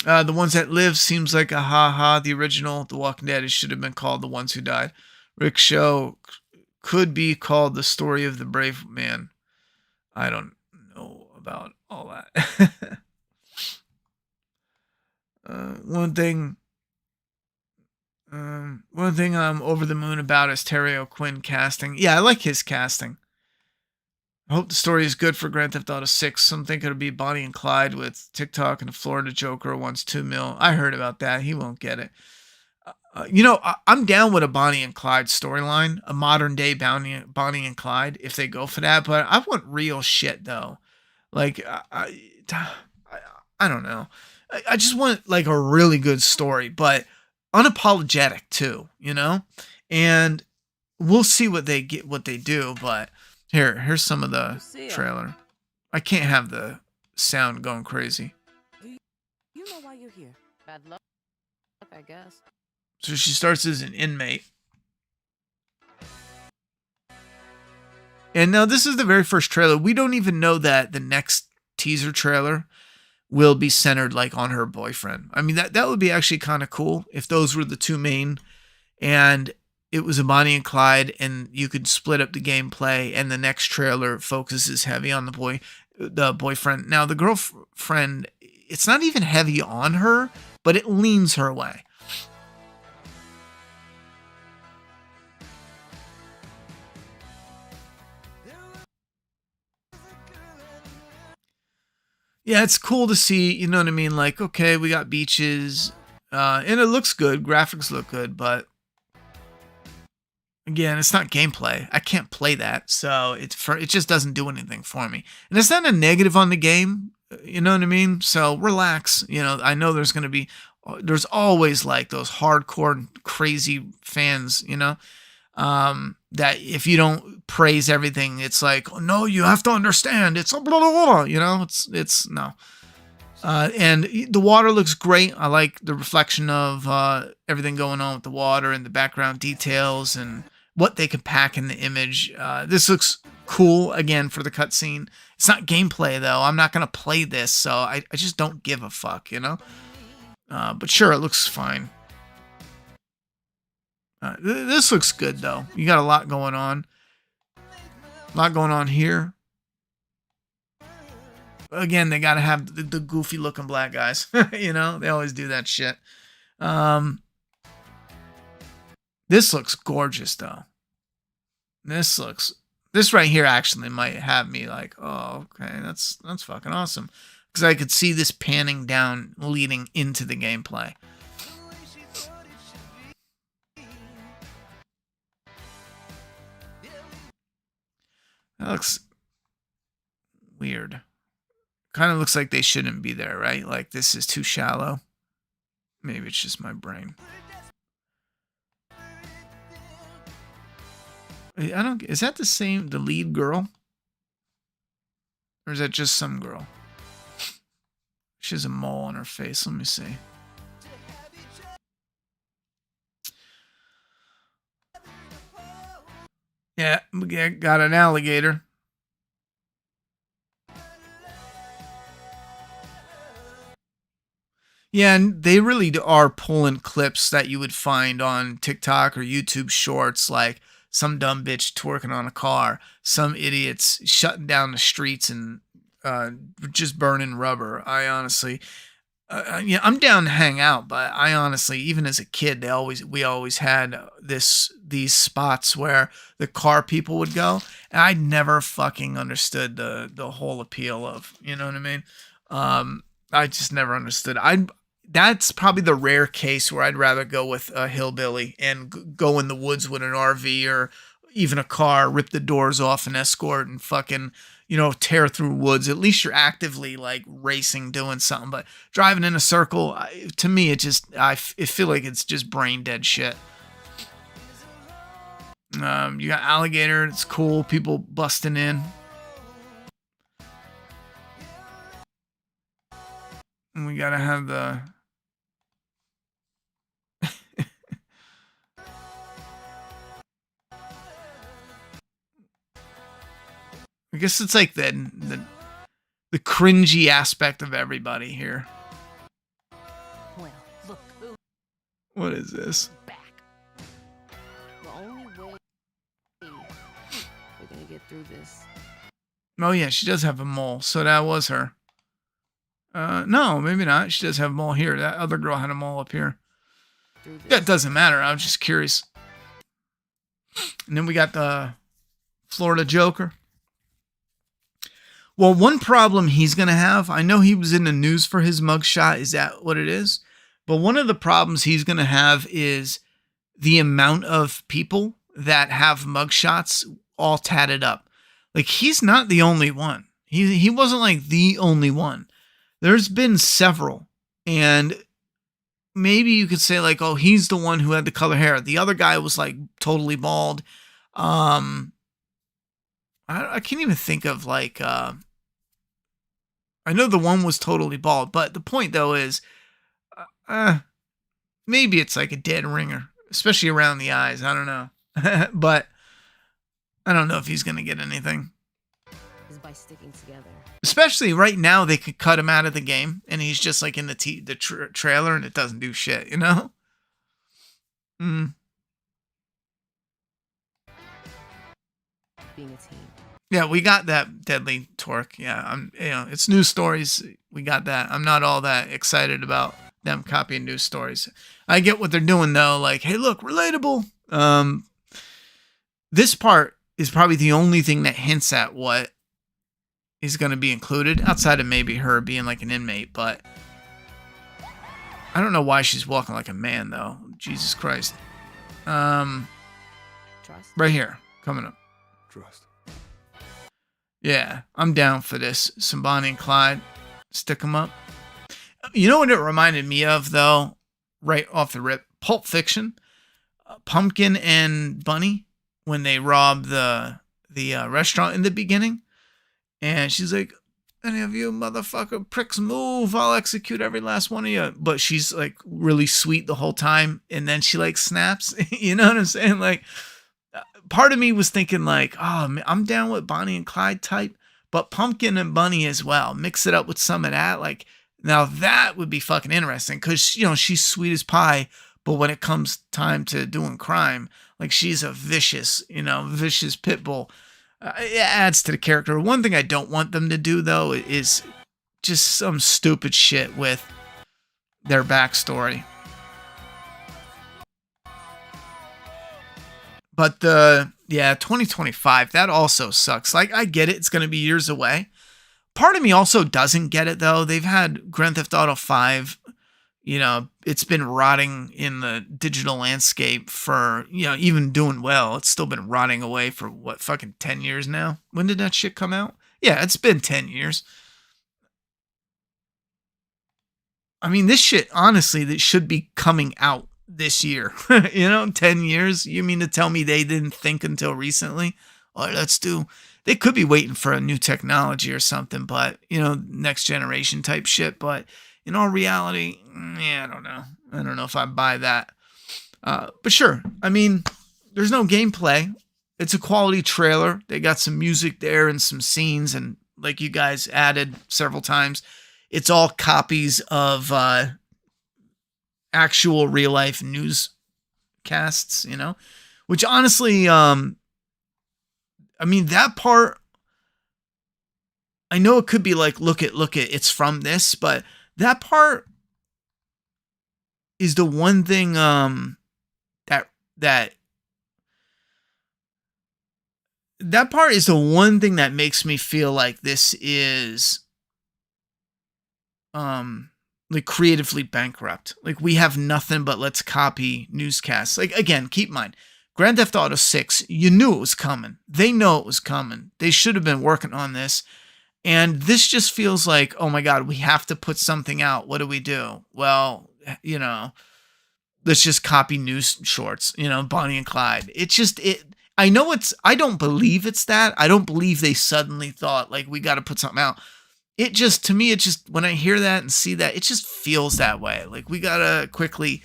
The Ones That Live seems like a ha-ha. The original, The Walking Dead, it should have been called The Ones Who Died. Rick Show could be called The Story of the Brave Man. I don't know about all that. One thing I'm over the moon about is Terry O'Quinn casting. Yeah, I like his casting. I hope the story is good for Grand Theft Auto 6. Some think it'll be Bonnie and Clyde with TikTok and the Florida Joker wants $2 million. I heard about that. He won't get it. You know, I'm down with a Bonnie and Clyde storyline, a modern day Bonnie and Clyde, if they go for that. But I want real shit though. Like I don't know. I just want like a really good story, but unapologetic too, you know? And we'll see what they do, but here's some of the trailer. I can't have the sound going crazy. You know why you're here. Bad luck, I guess. So she starts as an inmate. And now this is the very first trailer. We don't even know that the next teaser trailer will be centered like on her boyfriend. I mean, that would be actually kind of cool if those were the two main and it was a Bonnie and Clyde and you could split up the gameplay and the next trailer focuses heavy on the boyfriend. Now the girlfriend it's not even heavy on her, but it leans her way. Yeah, it's cool to see, you know what I mean? Like, okay, we got beaches, and it looks good. Graphics look good, but again, it's not gameplay. I can't play that, so it just doesn't do anything for me. And it's not a negative on the game, you know what I mean? So relax. You know, I know there's always like those hardcore crazy fans, you know, that if you don't praise everything, it's like, oh, no, you have to understand. It's a blah, blah, blah, you know, it's no. And the water looks great. I like the reflection of everything going on with the water and the background details and what they can pack in the image. This looks cool, again, for the cutscene. It's not gameplay, though. I'm not going to play this, so I just don't give a fuck, you know? But sure, it looks fine. This looks good, though. You got a lot going on. A lot going on here. Again, they got to have the goofy-looking black guys. You know? They always do that shit. This looks gorgeous, though. This right here actually might have me like, oh, okay, that's fucking awesome. Because I could see this panning down leading into the gameplay. That looks weird. Kind of looks like they shouldn't be there, right? Like this is too shallow. Maybe it's just my brain. Is that the lead girl? Or is that just some girl? She has a mole on her face. Let me see. Yeah, got an alligator. Yeah, and they really are pulling clips that you would find on TikTok or YouTube Shorts, like some dumb bitch twerking on a car, some idiots shutting down the streets and just burning rubber. I honestly, yeah, I'm down to hang out, but I honestly, even as a kid, we always had these spots where the car people would go, and I never fucking understood the whole appeal of, you know what I mean? I just never understood. That's probably the rare case where I'd rather go with a hillbilly and go in the woods with an RV or even a car, rip the doors off an escort and fucking, you know, tear through woods. At least you're actively like racing, doing something. But driving in a circle, to me, it feel like it's just brain dead shit. You got alligator. It's cool. People busting in. And we gotta have the. I guess it's like the cringy aspect of everybody here. Well, look who. What is this? Back. The only way we're gonna get through this. Oh yeah, she does have a mole, so that was her. No, maybe not. She does have a mole here. That other girl had a mole up here. That doesn't matter. I was just curious. And then we got the Florida Joker. Well, one problem he's going to have, I know he was in the news for his mugshot. Is that what it is? But one of the problems he's going to have is the amount of people that have mugshots all tatted up. Like, he's not the only one. He wasn't like the only one. There's been several. And maybe you could say like, oh, he's the one who had the color hair. The other guy was like totally bald. I can't even think of like, I know the one was totally bald, but the point though is, maybe it's like a dead ringer, especially around the eyes. I don't know, but I don't know if he's going to get anything. Is by sticking together. Especially right now, they could cut him out of the game, and he's just like in the trailer, and it doesn't do shit, you know? Being a team. Yeah, we got that Deadly Torque. Yeah, it's news stories. We got that. I'm not all that excited about them copying news stories. I get what they're doing though. Like, hey, look, relatable. This part is probably the only thing that hints at what is going to be included, outside of maybe her being like an inmate. But I don't know why she's walking like a man though. Jesus Christ. Trust. Right here, coming up. Trust. Yeah, I'm down for this. Some Bonnie and Clyde. Stick them up. You know what it reminded me of, though? Right off the rip. Pulp Fiction. Pumpkin and Bunny, when they rob the restaurant in the beginning. And she's like, any of you motherfucker pricks move, I'll execute every last one of you. But she's like really sweet the whole time. And then she like snaps. You know what I'm saying? Like, part of me was thinking like, oh, I'm down with Bonnie and Clyde type, but Pumpkin and Bunny as well. Mix it up with some of that. Like, now that would be fucking interesting because, you know, she's sweet as pie, but when it comes time to doing crime, like she's a vicious pit bull. It adds to the character. One thing I don't want them to do, though, is just some stupid shit with their backstory. But 2025, that also sucks. Like, I get it. It's going to be years away. Part of me also doesn't get it, though. They've had Grand Theft Auto 5, you know, it's been rotting in the digital landscape for, you know, even doing well. It's still been rotting away for, what, fucking 10 years now? When did that shit come out? Yeah, it's been 10 years. I mean, this shit, honestly, that should be coming out this year. 10 years. You mean to tell me they didn't think until recently? All right, they could be waiting for a new technology or something, but, next generation type shit. But in all reality, I don't know. I don't know if I buy that. But sure. I mean, there's no gameplay. It's a quality trailer. They got some music there and some scenes. And like you guys added several times, it's all copies of, actual real life newscasts, which honestly, I mean, that part, I know it could be like, look at, it's from this, but that part is the one thing, that part is the one thing that makes me feel like this is, like creatively bankrupt. Like, we have nothing but let's copy newscasts. Like, again, keep in mind, Grand Theft Auto 6, you knew it was coming. They know it was coming. They should have been working on this. And this just feels like, oh my God, we have to put something out. What do we do? Well, let's just copy news shorts, Bonnie and Clyde. I don't believe it's that. I don't believe they suddenly thought like, we got to put something out. To me, when I hear that and see that, it just feels that way. Like, we gotta quickly,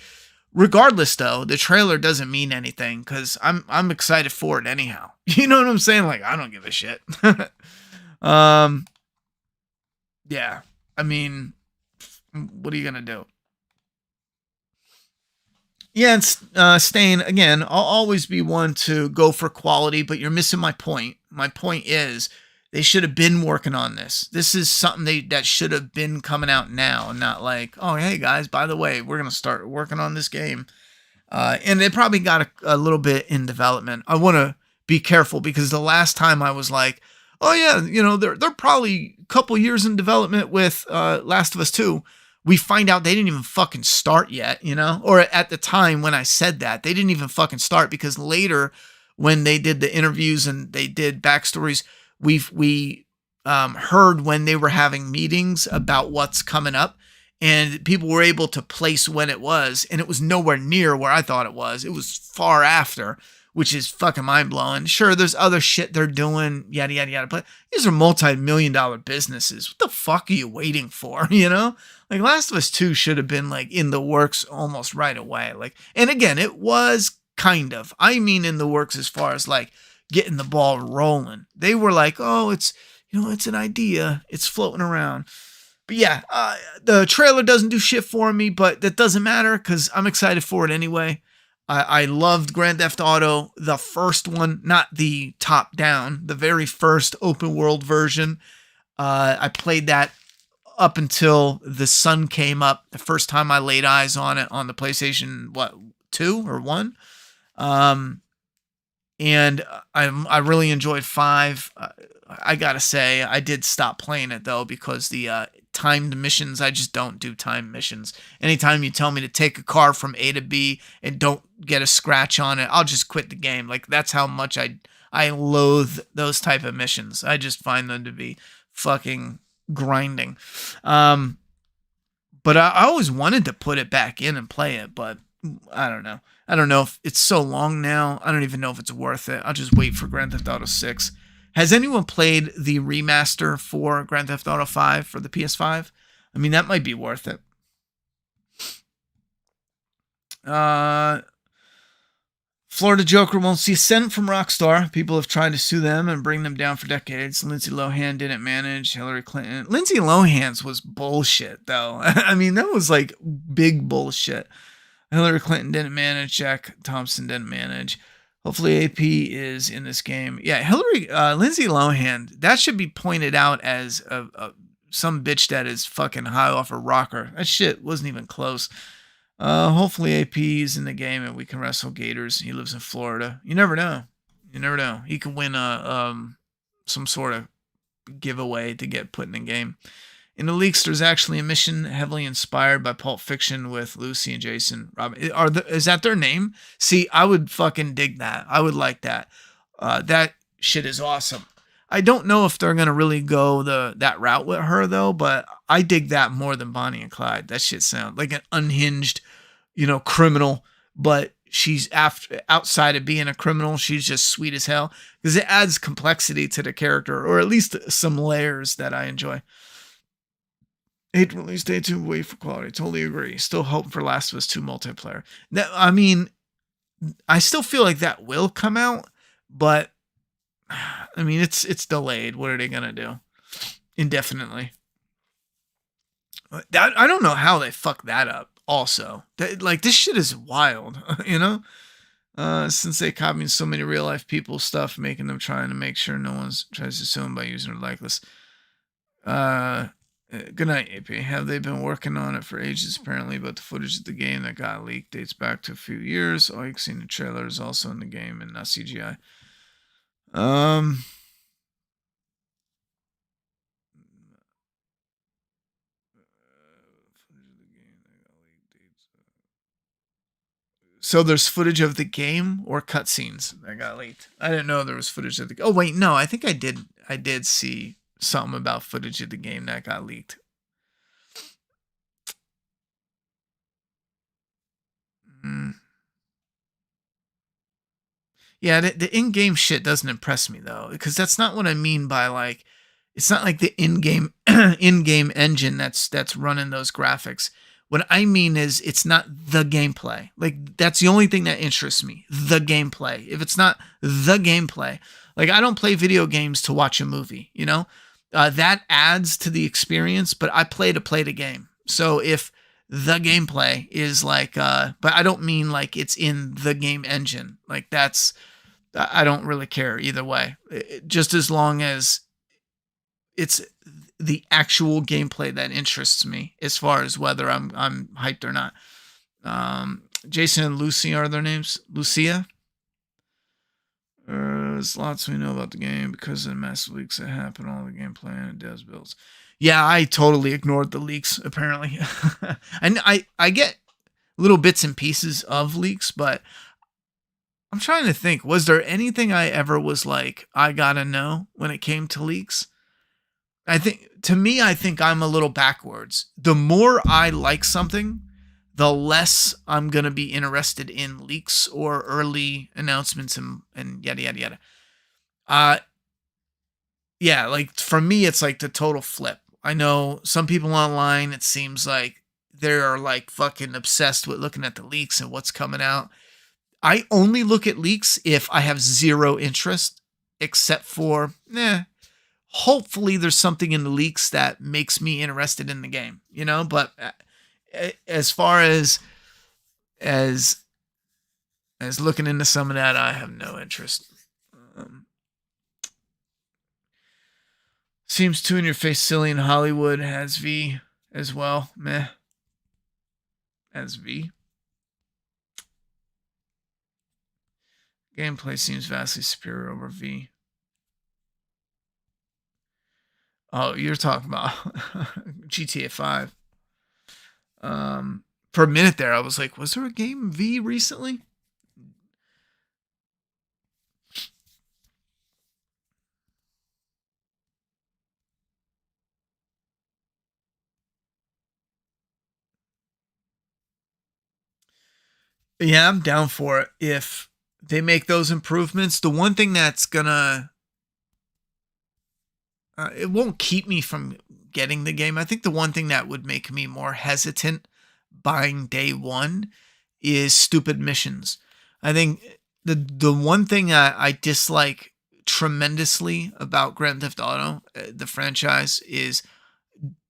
regardless though, the trailer doesn't mean anything because I'm excited for it anyhow. You know what I'm saying? Like, I don't give a shit. Yeah. I mean, what are you gonna do? Yeah, and Stain, again, I'll always be one to go for quality, but you're missing my point. My point is, they should have been working on this. This is something that should have been coming out now, and not like, oh, hey guys, by the way, we're gonna start working on this game. And they probably got a little bit in development. I want to be careful because the last time I was like, oh yeah, they're probably a couple years in development with Last of Us 2. We find out they didn't even fucking start yet, Or at the time when I said that, they didn't even fucking start because later when they did the interviews and they did backstories, we heard when they were having meetings about what's coming up, and people were able to place when it was, and it was nowhere near where I thought it was. It was far after, which is fucking mind-blowing. Sure, there's other shit they're doing, yada, yada, yada, but these are multi-million-dollar businesses. What the fuck are you waiting for, Like, Last of Us 2 should have been, like, in the works almost right away. Like, and again, it was kind of. I mean in the works as far as, like, getting the ball rolling. They were like, oh, it's an idea. It's floating around. But yeah, the trailer doesn't do shit for me, but that doesn't matter because I'm excited for it anyway. I loved Grand Theft Auto, the first one, not the top down, the very first open world version. I played that up until the sun came up. The first time I laid eyes on it on the PlayStation, 2 or 1? And I really enjoyed 5. I gotta say, I did stop playing it though because the timed missions, I just don't do timed missions. Anytime you tell me to take a car from A to B and don't get a scratch on it, I'll just quit the game. Like, that's how much I loathe those type of missions. I just find them to be fucking grinding. But I always wanted to put it back in and play it, but I don't know. I don't know if it's so long now. I don't even know if it's worth it. I'll just wait for Grand Theft Auto 6. Has anyone played the remaster for Grand Theft Auto 5 for the PS5? I mean, that might be worth it. Florida Joker won't see a cent from Rockstar. People have tried to sue them and bring them down for decades. Lindsay Lohan didn't manage. Hillary Clinton. Lindsay Lohan's was bullshit, though. I mean, that was like big bullshit. Hillary Clinton didn't manage. Jack Thompson didn't manage. Hopefully AP is in this game. Yeah, Lindsay Lohan, that should be pointed out as some bitch that is fucking high off a rocker. That shit wasn't even close. Hopefully AP is in the game and we can wrestle gators. He lives in Florida. You never know. He could win some sort of giveaway to get put in the game. In the leaks, there's actually a mission heavily inspired by Pulp Fiction with Lucy and Jason Robin. Is that their name? See, I would fucking dig that. I would like that. That shit is awesome. I don't know if they're gonna really go that route with her though, but I dig that more than Bonnie and Clyde. That shit sounds like an unhinged, criminal, but she's outside of being a criminal, she's just sweet as hell because it adds complexity to the character, or at least some layers that I enjoy. 8 release day to wait for quality. Totally agree. Still hoping for Last of Us 2 multiplayer. I mean, I still feel like that will come out, but I mean, it's delayed. What are they gonna do? Indefinitely. I don't know how they fuck that up. Also, this shit is wild. Since they copied so many real life people stuff, making them trying to make sure no one tries to sue them by using their likeness. Good night, AP. Have they been working on it for ages, apparently, but the footage of the game that got leaked dates back to a few years. All you've seen in the trailer is also in the game and not CGI. So there's footage of the game or cutscenes that got leaked. I didn't know there was footage of the. Oh wait, no, I think I did see something about footage of the game that got leaked. Yeah, the in-game shit doesn't impress me though, because that's not what I mean by like, it's not like the in-game in-game engine that's running those graphics. What I mean is it's not the gameplay. Like, that's the only thing that interests me, the gameplay. If it's not the gameplay, like, I don't play video games to watch a movie, that adds to the experience, but I play to play the game. So if the gameplay is like, but I don't mean like it's in the game engine. Like, I don't really care either way. Just as long as it's the actual gameplay that interests me, as far as whether I'm hyped or not. Jason and Lucy are their names. Lucia. There's lots we know about the game because of the massive leaks that happen, all the gameplay and devs builds. Yeah, I totally ignored the leaks, apparently. And I get little bits and pieces of leaks, but I'm trying to think, was there anything I ever was like, I gotta know when it came to leaks? I think I'm a little backwards. The more I like something, the less I'm going to be interested in leaks or early announcements and yada, yada, yada. Yeah, like for me, it's like the total flip. I know some people online, it seems like they're like fucking obsessed with looking at the leaks and what's coming out. I only look at leaks if I have zero interest, except for, hopefully there's something in the leaks that makes me interested in the game, but as far as As looking into some of that, I have no interest. Seems too in your face silly in Hollywood. Has V as well. Meh. As V. Gameplay seems vastly superior over V. Oh, you're talking about GTA 5. For a minute there, I was like, was there a game V recently? Yeah, I'm down for it. If they make those improvements, the one thing that's gonna it won't keep me from getting the game. I think the one thing that would make me more hesitant buying day one is stupid missions. I think the one thing I dislike tremendously about Grand Theft Auto, the franchise, is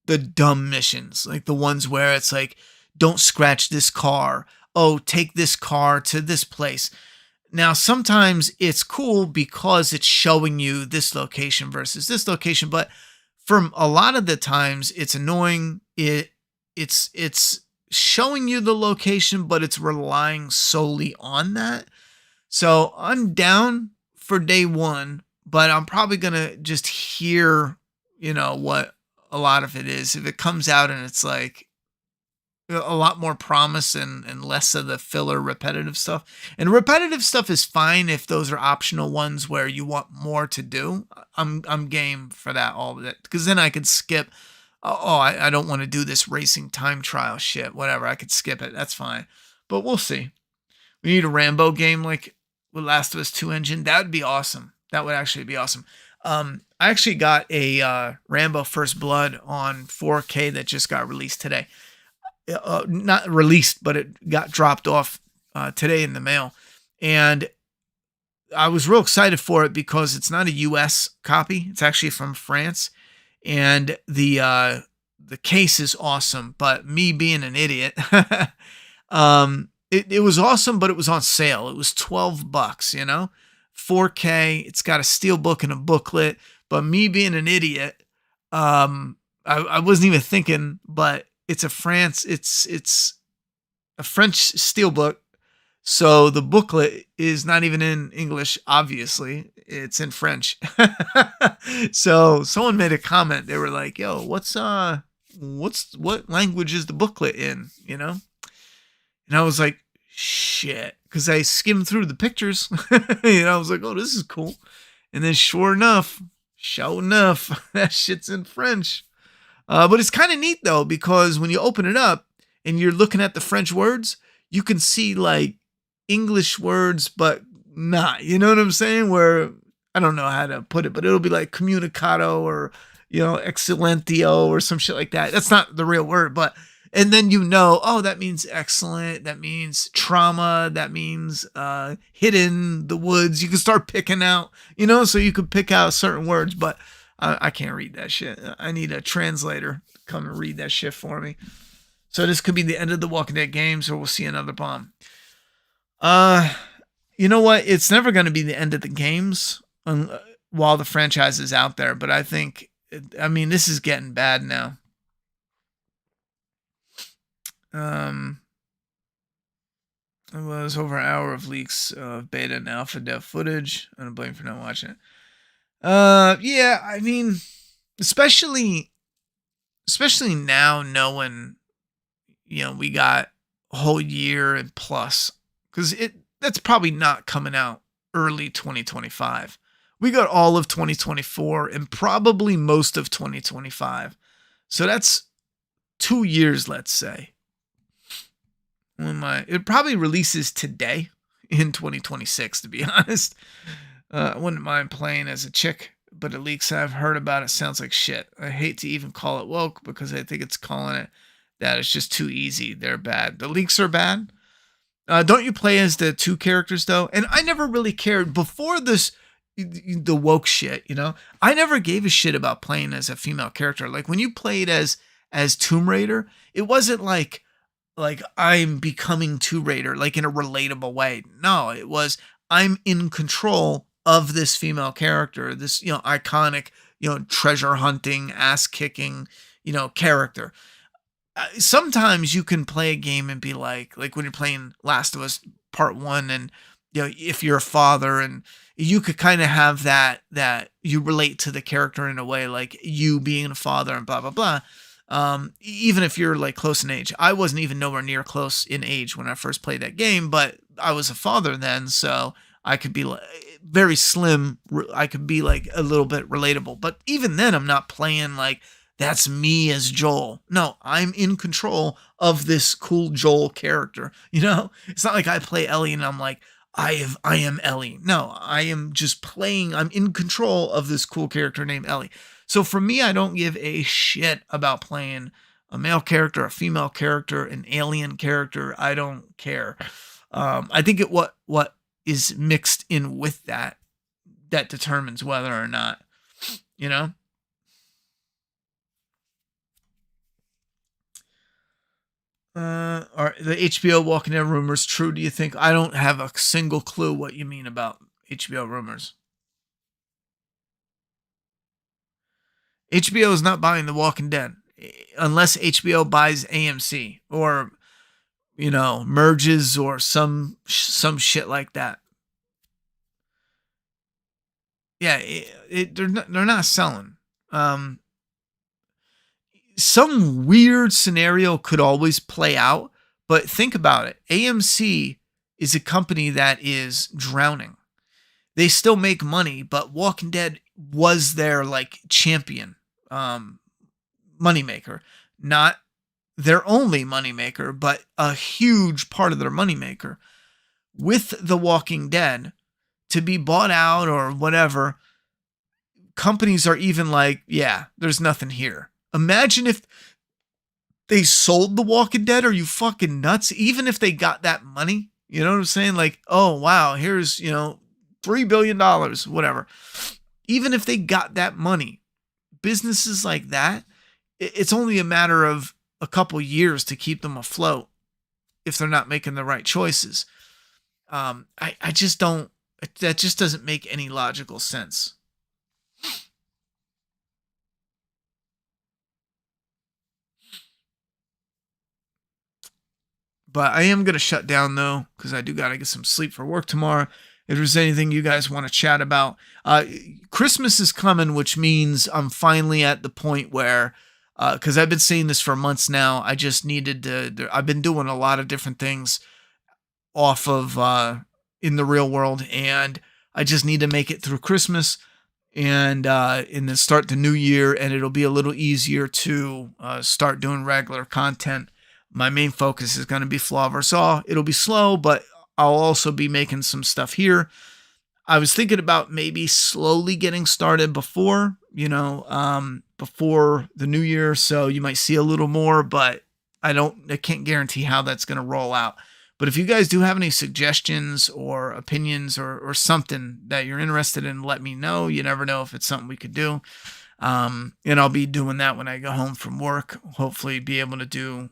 the dumb missions, like the ones where it's like, don't scratch this car. Oh, take this car to this place. Now, sometimes it's cool because it's showing you this location versus this location, but from a lot of the times it's annoying. It's showing you the location, but it's relying solely on that. So I'm down for day one, but I'm probably gonna just hear, what a lot of it is. If it comes out and it's like a lot more promise and less of the filler repetitive stuff. And repetitive stuff is fine if those are optional ones where you want more to do. I'm game for that, all of it, because then I could skip. I don't want to do this racing time trial shit. Whatever, I could skip it. That's fine. But we'll see. We need a Rambo game like with Last of Us 2 engine. That would be awesome. That would actually be awesome. I actually got a Rambo First Blood on 4K that just got released today. Not released, but it got dropped off today in the mail. And I was real excited for it because it's not a US copy. It's actually from France. And the case is awesome. But me being an idiot, it was awesome, but it was on sale. It was $12, 4K. It's got a steel book and a booklet. But me being an idiot, I wasn't even thinking, but it's a French steelbook, so the booklet is not even in English. Obviously, it's in French. So someone made a comment. They were like, "Yo, what language is the booklet in?" And I was like, "Shit," because I skimmed through the pictures. I was like, "Oh, this is cool," and then sure enough, that shit's in French. But it's kind of neat though, because when you open it up and you're looking at the French words, you can see like English words, but not, you know what I'm saying? Where I don't know how to put it, but it'll be like comunicado or, excellentio or some shit like that. That's not the real word, but, and then oh, that means excellent. That means trauma. That means hidden, the woods. You can start picking out, so you could pick out certain words, but I can't read that shit. I need a translator to come and read that shit for me. So this could be the end of the Walking Dead games, or we'll see another bomb. You know what? It's never going to be the end of the games while the franchise is out there. But I think, this is getting bad now. It was over an hour of leaks of beta and alpha dev footage. I don't blame you for not watching it. Yeah, especially now knowing, we got a whole year and plus, because that's probably not coming out early 2025. We got all of 2024 and probably most of 2025. So that's 2 years, let's say. It probably releases today in 2026, to be honest. I wouldn't mind playing as a chick, but the leaks I've heard about it sounds like shit. I hate to even call it woke because I think it's calling it that. It's just too easy. They're bad. The leaks are bad. Don't you play as the two characters though? And I never really cared before this, the woke shit, I never gave a shit about playing as a female character. Like when you played as Tomb Raider, it wasn't like, like I'm becoming Tomb Raider, like in a relatable way. No, it was I'm in control of this female character, this, iconic, treasure hunting, ass kicking, character. Sometimes you can play a game and be like when you're playing Last of Us Part 1, and if you're a father, and you could kind of have that you relate to the character in a way, like you being a father and blah blah blah. Even if you're like close in age. I wasn't even nowhere near close in age when I first played that game, but I was a father then, so I could be like very slim. I could be like a little bit relatable, but even then I'm not playing like that's me as Joel. No, I'm in control of this cool Joel character. It's not like I play Ellie and I'm like, I am Ellie. No, I am just playing. I'm in control of this cool character named Ellie. So for me, I don't give a shit about playing a male character, a female character, an alien character. I don't care. I think what is mixed in with that determines whether or not, you know. Are the HBO Walking Dead rumors true, do you think? I don't have a single clue what you mean about HBO rumors. HBO is not buying The Walking Dead unless HBO buys AMC or merges or some shit like that. Yeah, they're not selling. Some weird scenario could always play out, but think about it. AMC is a company that is drowning. They still make money, but Walking Dead was their like champion moneymaker. Not their only moneymaker, but a huge part of their moneymaker. With The Walking Dead to be bought out or whatever, companies are even like, yeah, there's nothing here. Imagine if they sold The Walking Dead. Are you fucking nuts? Even if they got that money, you know what I'm saying? Like, oh, wow, here's, $3 billion, whatever. Even if they got that money, businesses like that, it's only a matter of a couple years to keep them afloat if they're not making the right choices. I just don't, that just doesn't make any logical sense. But I am going to shut down, though, because I do got to get some sleep for work tomorrow. If there's anything you guys want to chat about. Christmas is coming, which means I'm finally at the point where, because I've been saying this for months now, I just needed to, I've been doing a lot of different things off of in the real world, and I just need to make it through Christmas and then start the new year, and it'll be a little easier to start doing regular content. My main focus is going to be Flaw vs. All. It'll be slow, but I'll also be making some stuff here. I was thinking about maybe slowly getting started before the new year. So you might see a little more, but I can't guarantee how that's going to roll out. But if you guys do have any suggestions or opinions or something that you're interested in, let me know. You never know if it's something we could do. And I'll be doing that when I go home from work. Hopefully be able to do.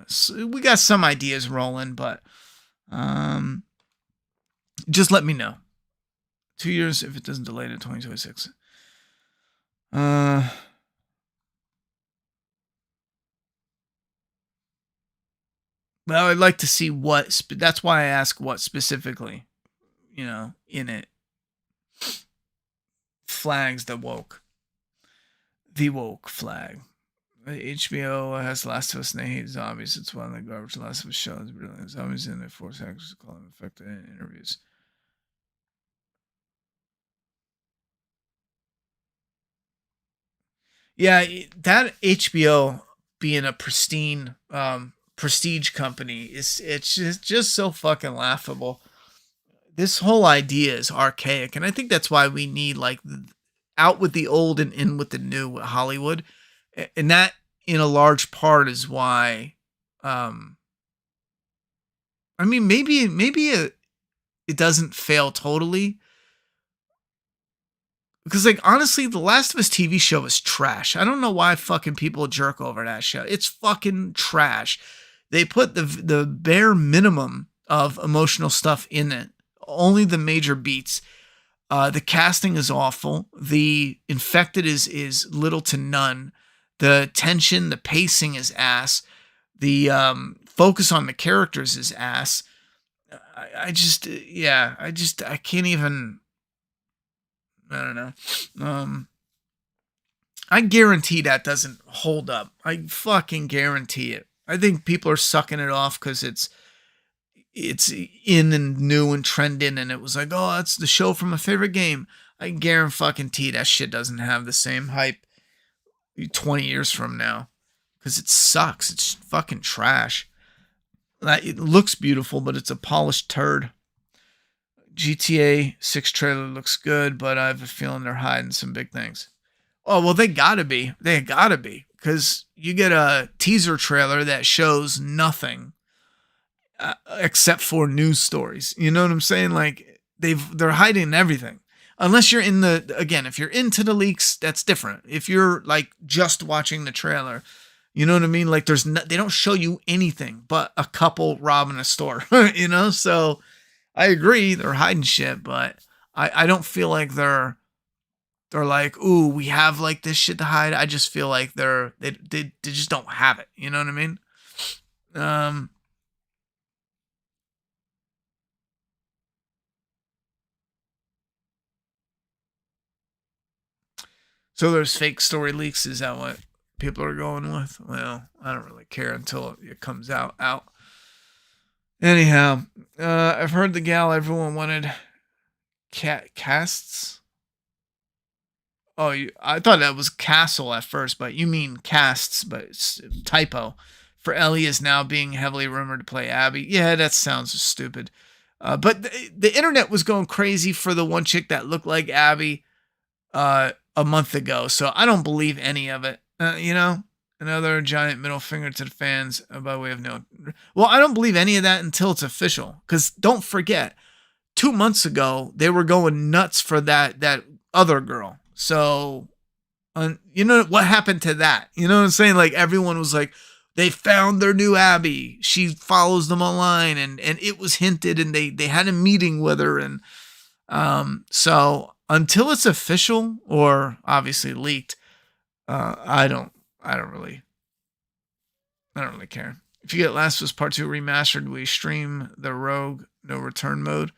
So we got some ideas rolling, but just let me know. 2 years if it doesn't delay to 2026. Well, I'd like to see what. That's why I ask what specifically, in it. Flags the woke flag. HBO has Last of Us and they hate zombies. It's one of the garbage Last of Us shows. Brilliant zombies in their force actors call them effective in interviews. Yeah, that HBO being a pristine prestige company it's just so fucking laughable. This whole idea is archaic, and I think that's why we need like out with the old and in with the new with Hollywood. And that, in a large part, is why. I mean, maybe it doesn't fail totally, because, like, honestly, the Last of Us TV show is trash. I don't know why fucking people jerk over that show. It's fucking trash. They put the bare minimum of emotional stuff in it. Only the major beats. The casting is awful. The infected is little to none. The tension, the pacing is ass. The focus on the characters is ass. I can't even. I don't know. I guarantee that doesn't hold up. I fucking guarantee it. I think people are sucking it off because it's in and new and trending, and it was like, oh, that's the show from my favorite game. I guarantee that shit doesn't have the same hype 20 years from now because it sucks. It's fucking trash. It looks beautiful, but it's a polished turd. GTA 6 trailer looks good, but I have a feeling they're hiding some big things. Oh, well, they gotta be. They gotta be. Because you get a teaser trailer that shows nothing except for news stories. You know what I'm saying? Like, they're hiding everything. Unless you're if you're into the leaks, that's different. If you're, like, just watching the trailer, you know what I mean? Like, they don't show you anything but a couple robbing a store, you know? So, I agree, they're hiding shit, but I don't feel like they're like, ooh, we have like this shit to hide. I just feel like they just don't have it. You know what I mean? So there's fake story leaks. Is that what people are going with? Well, I don't really care until it comes out. Anyhow, I've heard the gal everyone wanted casts. Oh, I thought that was Castle at first, but you mean casts, but it's typo. For Ellie is now being heavily rumored to play Abby. Yeah, that sounds stupid. But the internet was going crazy for the one chick that looked like Abby a month ago, so I don't believe any of it. You know? Another giant middle finger to the fans by way of no. Well, I don't believe any of that until it's official. Because don't forget, 2 months ago, they were going nuts for that other girl. So, you know what happened to that? You know what I'm saying? Like, everyone was like, they found their new Abby. She follows them online, and it was hinted, and they had a meeting with her, and so until it's official or obviously leaked, I don't really care. If you get Last of Us Part 2 remastered, we stream the Rogue No Return mode.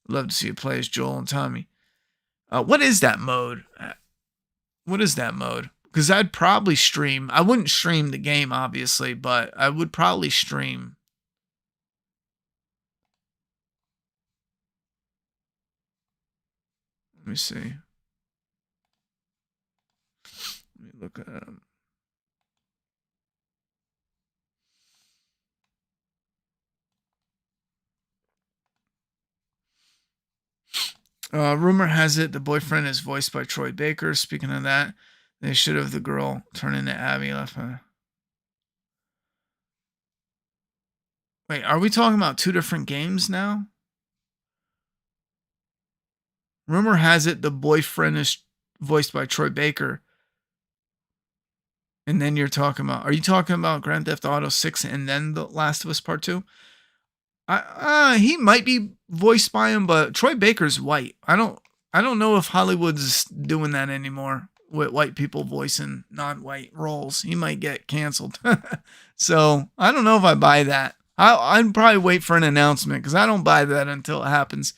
Love to see you play as Joel and Tommy. What is that mode? Because I'd probably stream. I wouldn't stream the game, obviously, but I would probably stream. Let me see. Let me look at rumor has it the boyfriend is voiced by Troy Baker. Speaking of that, they should have the girl turn into Abby. Wait, are we talking about two different games now? Rumor has it the boyfriend is voiced by Troy Baker. And then are you talking about Grand Theft Auto 6 and then The Last of Us Part 2? He might be voiced by him, but Troy Baker's white. I don't know if Hollywood's doing that anymore with white people voicing non-white roles. He might get canceled. So I don't know if I buy that. I'd probably wait for an announcement because I don't buy that until it happens.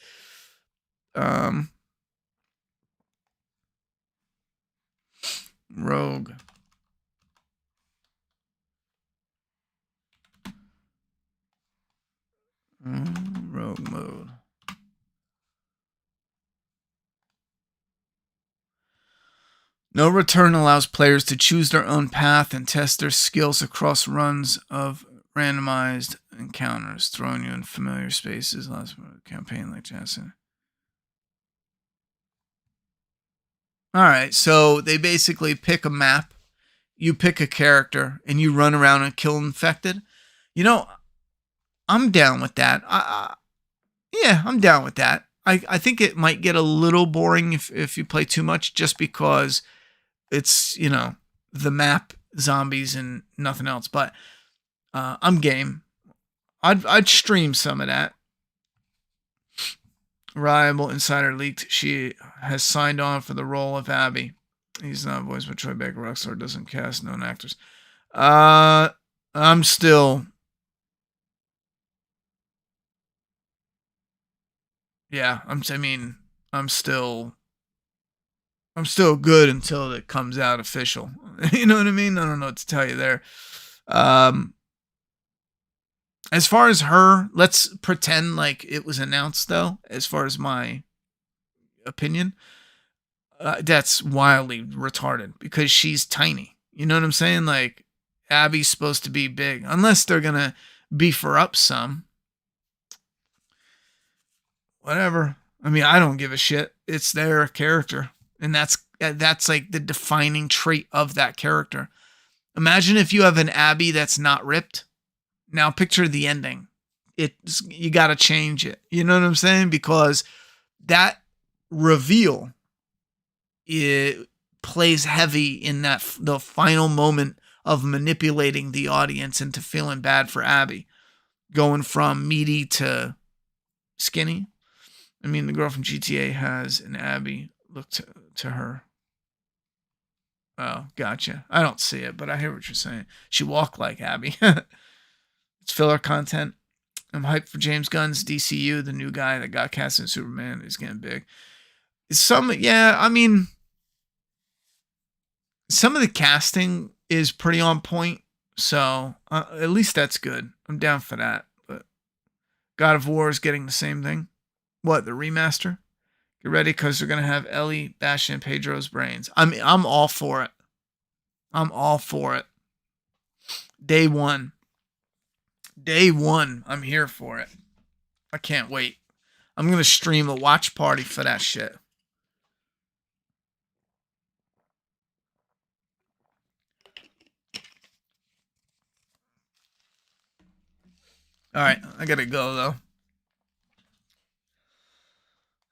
Rogue. Rogue mode. No Return allows players to choose their own path and test their skills across runs of randomized encounters, throwing you in familiar spaces. Last campaign like Jackson. All right, so they basically pick a map, you pick a character, and you run around and kill infected. You know, I'm down with that. Yeah, I'm down with that. I think it might get a little boring if you play too much, just because it's, the map, zombies, and nothing else. But I'm game. I'd stream some of that. Reliable insider leaked she has signed on for the role of Abby. He's not voiced by Troy Baker. Rockstar doesn't cast known actors. I'm still. Yeah, I'm still good until it comes out official. You know what I mean? I don't know what to tell you there. As far as her, let's pretend like it was announced, though, as far as my opinion. That's wildly retarded because she's tiny. You know what I'm saying? Like, Abby's supposed to be big. Unless they're going to beef her up some. Whatever. I mean, I don't give a shit. It's their character. And that's like the defining trait of that character. Imagine if you have an Abby that's not ripped. Now picture the ending. You got to change it. You know what I'm saying? Because that reveal, it plays heavy in the final moment of manipulating the audience into feeling bad for Abby, going from meaty to skinny. I mean, the girl from GTA has an Abby look to her. Oh, gotcha. I don't see it, but I hear what you're saying. She walked like Abby. It's filler content. I'm hyped for James Gunn's DCU, the new guy that got cast in Superman. He's getting big. Some of the casting is pretty on point. So at least that's good. I'm down for that. But God of War is getting the same thing. What, the remaster? Get ready because they're gonna have Ellie bashing Pedro's brains. I'm all for it. I'm all for it. Day one, I'm here for it. I can't wait. I'm gonna stream a watch party for that shit. All right, I gotta go though.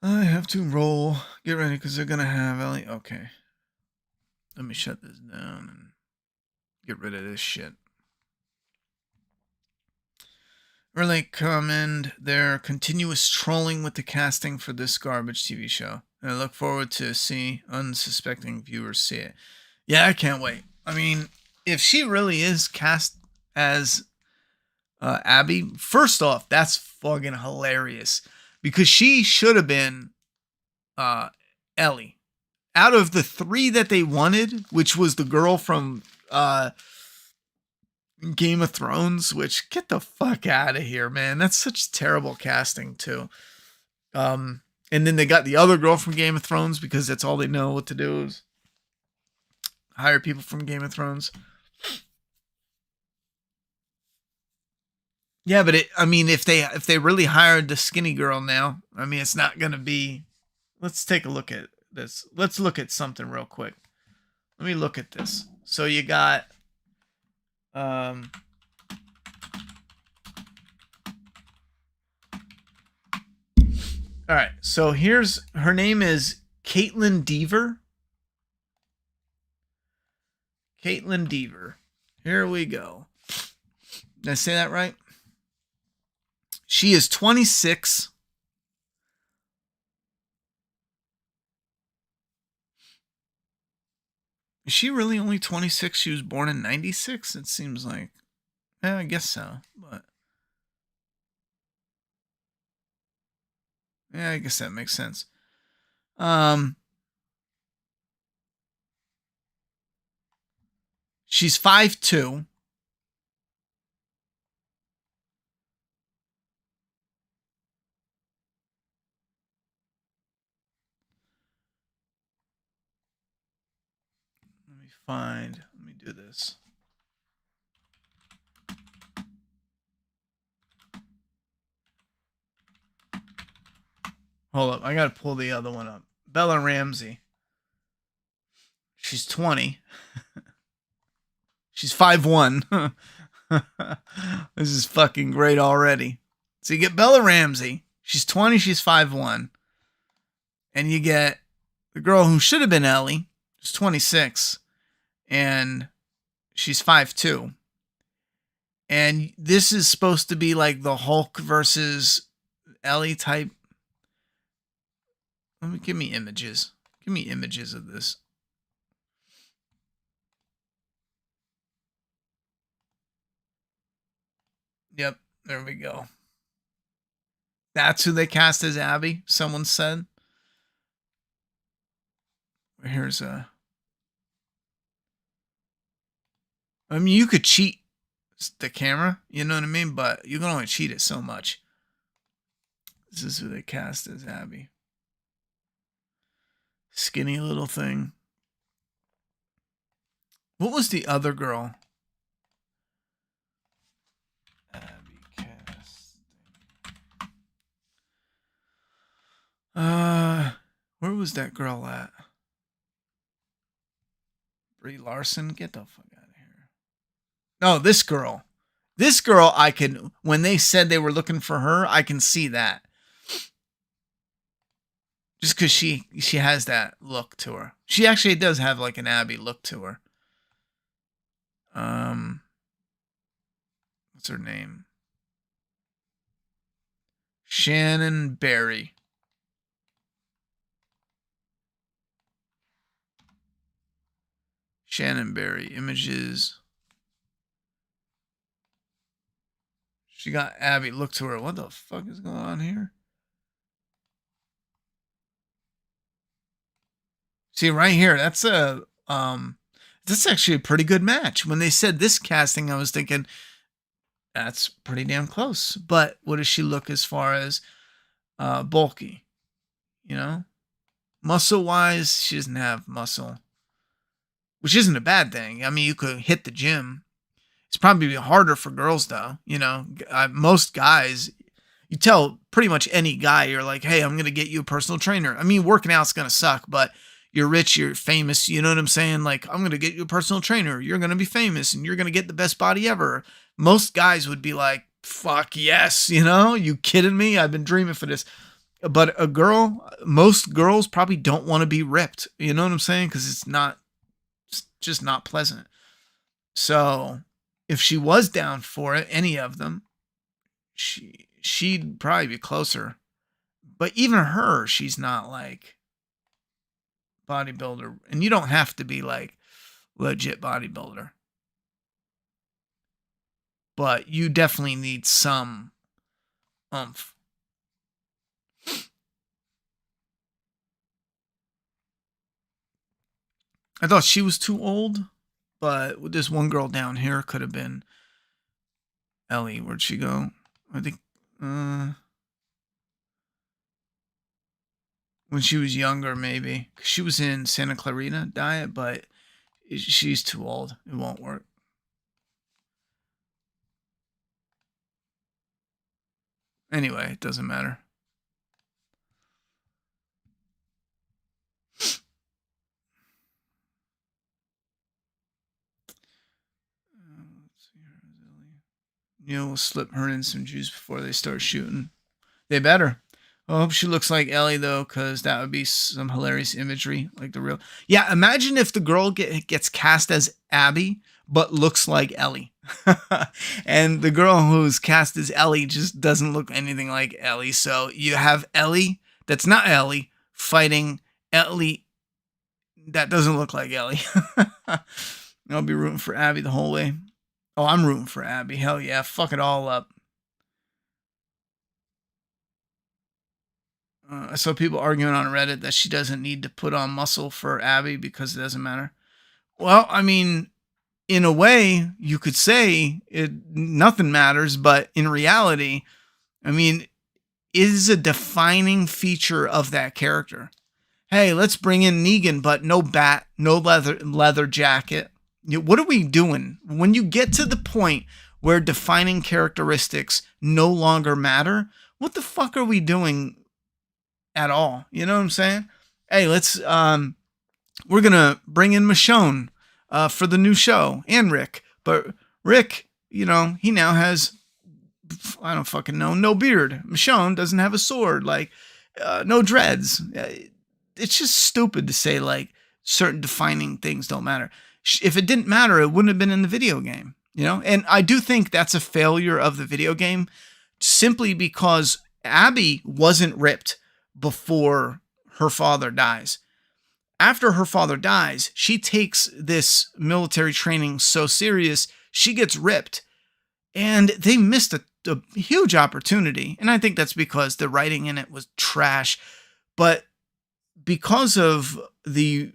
I have to roll. Get ready because they're gonna have Ellie. Okay. Let me shut this down and get rid of this shit. Really commend their continuous trolling with the casting for this garbage TV show. And I look forward to see unsuspecting viewers see it. Yeah, I can't wait. I mean, if she really is cast as Abby, first off, that's fucking hilarious. Because she should have been Ellie. Out of the three that they wanted, which was the girl from Game of Thrones, which, get the fuck out of here, man. That's such terrible casting, too. And then they got the other girl from Game of Thrones because that's all they know what to do is hire people from Game of Thrones. Yeah, but if they really hired the skinny girl now, I mean, it's not going to be. Let's take a look at this. Let's look at something real quick. Let me look at this. So you got all right. So here's her name is Caitlin Deaver. Caitlin Deaver. Here we go. Did I say that right? She is 26. Is she really only 26? She was born in 96? It seems like. Yeah, I guess so. But yeah, I guess that makes sense. She's 5'2". Let me do this. Hold up, I gotta pull the other one up. Bella Ramsey. She's 20. She's 5'1". This is fucking great already. So you get Bella Ramsey. She's 20, she's 5'1". And you get the girl who should have been Ellie, who's 26. And she's 5'2". And this is supposed to be like the Hulk versus Ellie type. Give me images. Give me images of this. Yep, there we go. That's who they cast as Abby, someone said. Here's a... I mean, you could cheat the camera, you know what I mean? But you can only cheat it so much. This is who they cast as Abby. Skinny little thing. What was the other girl? Abby casting. Where was that girl at? Brie Larson? Get the fuck out of here. No, this girl. This girl, I can, when they said they were looking for her, I can see that. Just because she has that look to her. She actually does have like an Abby look to her. What's her name? Shannon Berry. Shannon Berry. Images. She got Abby look to her. What the fuck is going on here? See right here, that's actually a pretty good match. When they said this casting, I was thinking that's pretty damn close. But what does she look as far as bulky? You know, muscle wise, she doesn't have muscle, which isn't a bad thing. I mean, you could hit the gym. It's probably harder for girls though. You know, most guys, you tell pretty much any guy, you're like, hey, I'm gonna get you a personal trainer. I mean, working out's gonna suck, but you're rich, you're famous, you know what I'm saying? Like, I'm going to get you a personal trainer. You're going to be famous and you're going to get the best body ever. Most guys would be like, fuck yes, you know? You kidding me? I've been dreaming for this. But a girl, most girls probably don't want to be ripped. You know what I'm saying? Because it's just not pleasant. So if she was down for it, any of them, she'd probably be closer. But even her, she's not like bodybuilder, and you don't have to be like legit bodybuilder, but you definitely need some oomph. I thought she was too old, but with this one girl down here could have been Ellie. Where'd she go? I think when she was younger, maybe. She was in Santa Clarita Diet, but she's too old. It won't work. Anyway, it doesn't matter. We'll slip her in some juice before they start shooting. They better. I hope she looks like Ellie, though, because that would be some hilarious imagery, like the real... Yeah, imagine if the girl gets cast as Abby, but looks like Ellie. And the girl who's cast as Ellie just doesn't look anything like Ellie. So you have Ellie, that's not Ellie, fighting Ellie that doesn't look like Ellie. I'll be rooting for Abby the whole way. Oh, I'm rooting for Abby. Hell yeah, fuck it all up. I saw people arguing on Reddit that she doesn't need to put on muscle for Abby because it doesn't matter. Well, I mean, in a way, you could say nothing matters, but in reality, I mean, it is a defining feature of that character. Hey, let's bring in Negan, but no bat, no leather jacket. What are we doing? When you get to the point where defining characteristics no longer matter, what the fuck are we doing at all? You know what I'm saying? Hey, let's we're gonna bring in Michonne for the new show, and Rick. But Rick, you know, he now has, I don't fucking know, no beard. Michonne doesn't have a sword, like no dreads. It's just stupid to say like certain defining things don't matter. If it didn't matter, it wouldn't have been in the video game. you know? And I do think that's a failure of the video game simply because Abby wasn't ripped before her father dies. After her father dies, she takes this military training so serious, she gets ripped. And they missed a huge opportunity. And I think that's because the writing in it was trash. But because of the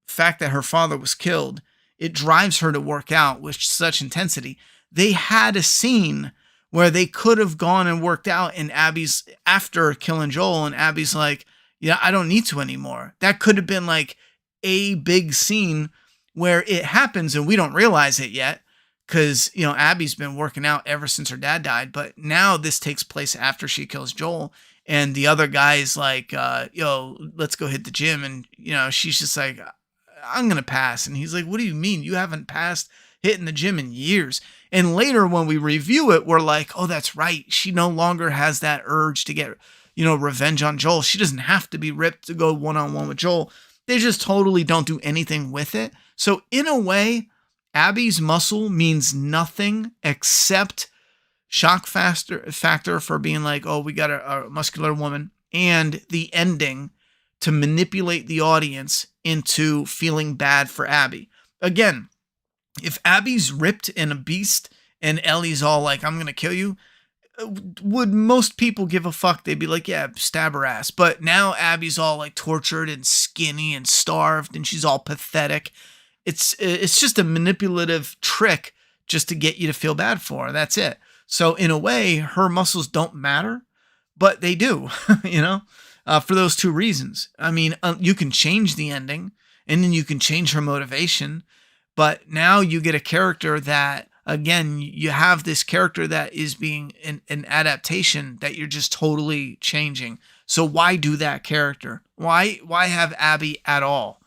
fact that her father was killed, it drives her to work out with such intensity. They had a scene where they could have gone and worked out, and Abby's after killing Joel, and Abby's like, yeah, I don't need to anymore. That could have been like a big scene where it happens and we don't realize it yet because, you know, Abby's been working out ever since her dad died. But now this takes place after she kills Joel, and the other guy's like, yo, let's go hit the gym. And, you know, she's just like, I'm going to pass. And he's like, what do you mean? You haven't passed hitting the gym in years. And later when we review it, we're like, oh, that's right. She no longer has that urge to get, you know, revenge on Joel. She doesn't have to be ripped to go one-on-one with Joel. They just totally don't do anything with it. So in a way, Abby's muscle means nothing except shock factor for being like, oh, we got a muscular woman, and the ending to manipulate the audience into feeling bad for Abby. Again, if Abby's ripped and a beast and Ellie's all like, I'm going to kill you, would most people give a fuck? They'd be like, yeah, stab her ass. But now Abby's all like tortured and skinny and starved, and she's all pathetic. It's just a manipulative trick just to get you to feel bad for her. That's it. So in a way, her muscles don't matter, but they do, you know, for those two reasons. I mean, you can change the ending, and then you can change her motivation. But now you get a character that, again, you have this character that is being an adaptation that you're just totally changing. So why do that character? Why have Abby at all?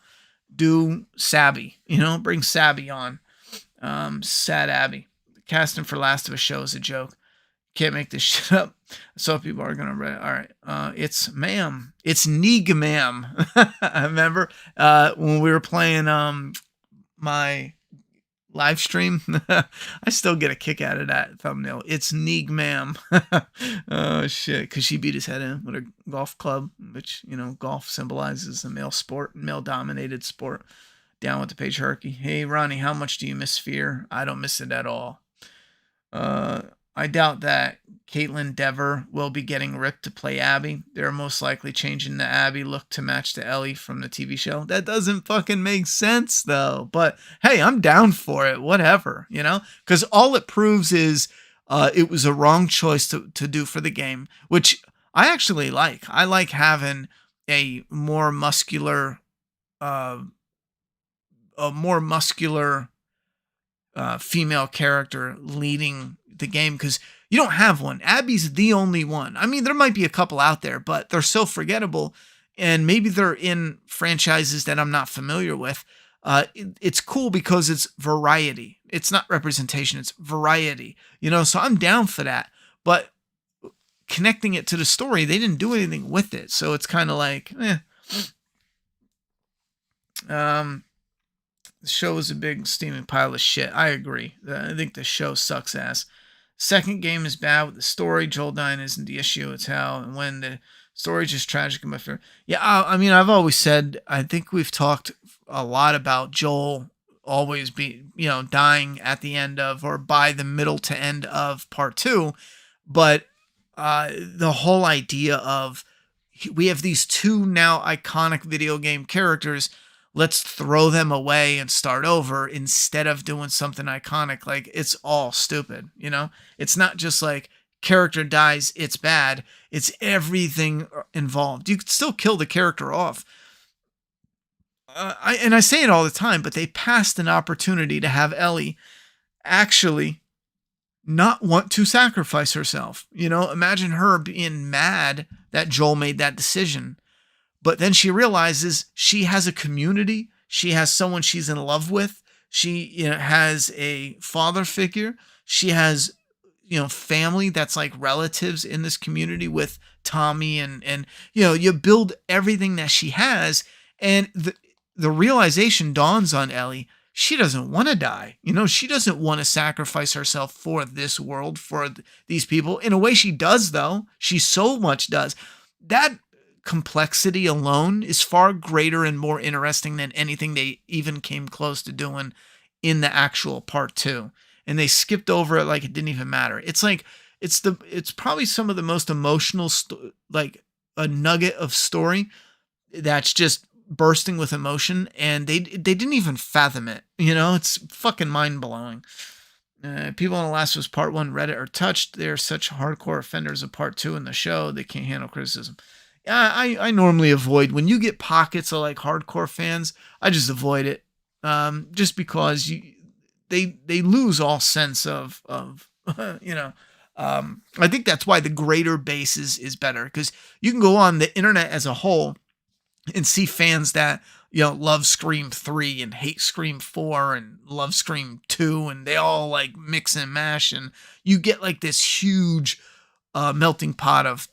Do Sabby, you know, bring Sabby on. Sad Abby. Casting for Last of Us show is a joke. Can't make this shit up. So people are gonna read it. All right. It's Ma'am. It's Neeg Ma'am. I remember when we were playing my live stream. I still get a kick out of that thumbnail. It's Neeg Ma'am. Oh shit, because she beat his head in with a golf club, which, you know, golf symbolizes a male sport, male dominated sport. Down with the patriarchy. Hey Ronnie, how much do you miss Fear? I don't miss it at all. I doubt that Caitlin Dever will be getting ripped to play Abby. They're most likely changing the Abby look to match the Ellie from the TV show. That doesn't fucking make sense, though. But hey, I'm down for it. Whatever, you know? Because all it proves is it was a wrong choice to do for the game, which I actually like. I like having a more muscular female character leading the game, because you don't have one. Abby's the only one. I mean, there might be a couple out there, but they're so forgettable, and maybe they're in franchises that I'm not familiar with. It's cool because it's variety. It's not representation, it's variety. You know, so I'm down for that. But connecting it to the story, they didn't do anything with it. So it's kind of like, The show is a big steaming pile of shit. I agree. I think the show sucks ass. Second game is bad with the story. Joel dying isn't the issue. It's how and when the story's just tragic in my favor. Yeah, I mean, I've always said, I think we've talked a lot about Joel always dying at the end of, or by the middle to end of part 2. But the whole idea of, we have these two now iconic video game characters, let's throw them away and start over instead of doing something iconic. Like, it's all stupid, you know? It's not just like character dies, it's bad. It's everything involved. You could still kill the character off. I say it all the time, but they passed an opportunity to have Ellie actually not want to sacrifice herself. You know, imagine her being mad that Joel made that decision. But then she realizes she has a community. She has someone she's in love with. She, has a father figure. She has, family that's like relatives in this community with Tommy and you build everything that she has. And the realization dawns on Ellie. she doesn't want to die. You know, she doesn't want to sacrifice herself for this world, for these people. In a way, she does, though. She so much does. That complexity alone is far greater and more interesting than anything they even came close to doing in the actual part 2. And they skipped over it like it didn't even matter. It's like it's probably some of the most emotional like a nugget of story that's just bursting with emotion, and they didn't even fathom it. You know, it's fucking mind-blowing. People on The Last of Us Part 1 Reddit are touched. They're such hardcore offenders of Part 2 in the show. They can't handle criticism. I normally avoid, when you get pockets of like hardcore fans, I just avoid it. Just because they lose all sense of you know. I think that's why the greater base is better, because you can go on the internet as a whole and see fans that, you know, love Scream 3 and hate Scream 4 and love Scream 2, and they all like mix and mash, and you get like this huge melting pot of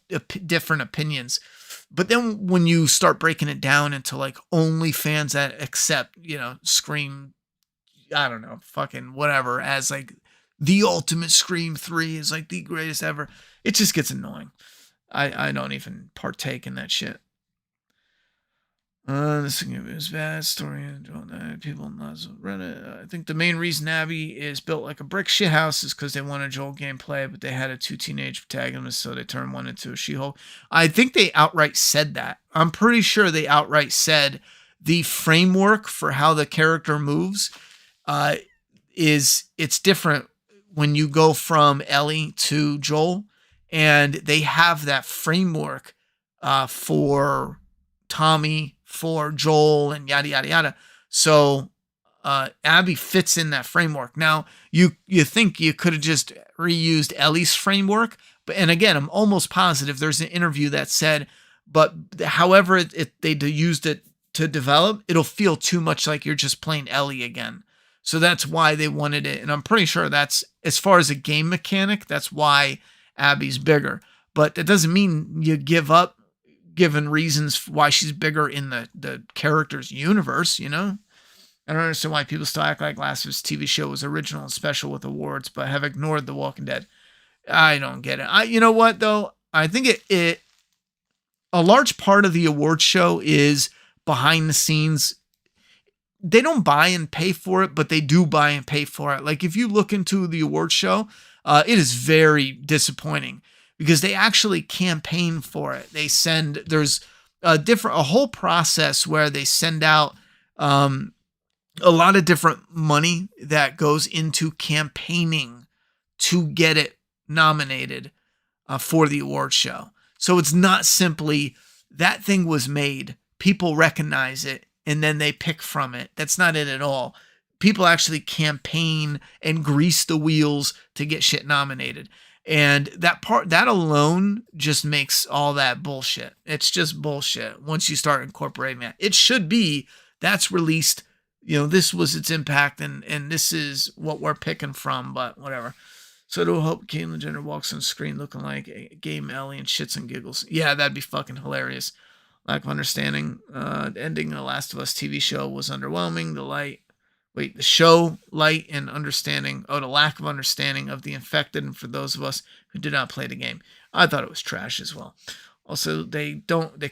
different opinions. But then when you start breaking it down into like only fans that accept, you know, Scream, I don't know, fucking whatever, as like the ultimate Scream 3 is like the greatest ever, it just gets annoying. I don't even partake in that shit. This is bad story. People not Reddit. I think the main reason Abby is built like a brick shithouse is because they wanted Joel gameplay, but they had a 2 teenage protagonists, so they turned one into a She-Hulk. I think they outright said that. I'm pretty sure they outright said the framework for how the character moves it's different when you go from Ellie to Joel, and they have that framework for Tommy, for Joel, and yada yada yada. So Abby fits in that framework. Now you think you could have just reused Ellie's framework, but and again, I'm almost positive there's an interview that said, but however they used it to develop, it'll feel too much like you're just playing Ellie again. So that's why they wanted it, and I'm pretty sure that's, as far as a game mechanic, that's why Abby's bigger. But that doesn't mean you give up given reasons why she's bigger in the character's universe, you know? I don't understand why people still act like Last of Us TV show was original and special with awards, but have ignored The Walking Dead. I don't get it. You know what, though? I think it a large part of the award show is behind the scenes. They don't buy and pay for it, but they do buy and pay for it. Like, if you look into the award show, it is very disappointing, because they actually campaign for it. There's a whole process where they send out a lot of different money that goes into campaigning to get it nominated for the award show. So it's not simply that thing was made, people recognize it, and then they pick from it. That's not it at all. People actually campaign and grease the wheels to get shit nominated. And that alone just makes all that bullshit. It's just bullshit once you start incorporating that. It should be, that's released, you know, this was its impact, and this is what we're picking from, but whatever. So to hope Caitlyn Jenner walks on screen looking like a game Ellie and shits and giggles. Yeah, that'd be fucking hilarious. Lack of understanding. The ending of The Last of Us TV show was underwhelming. The show, light, and understanding. Oh, the lack of understanding of the infected, and for those of us who did not play the game. I thought it was trash as well. Also, they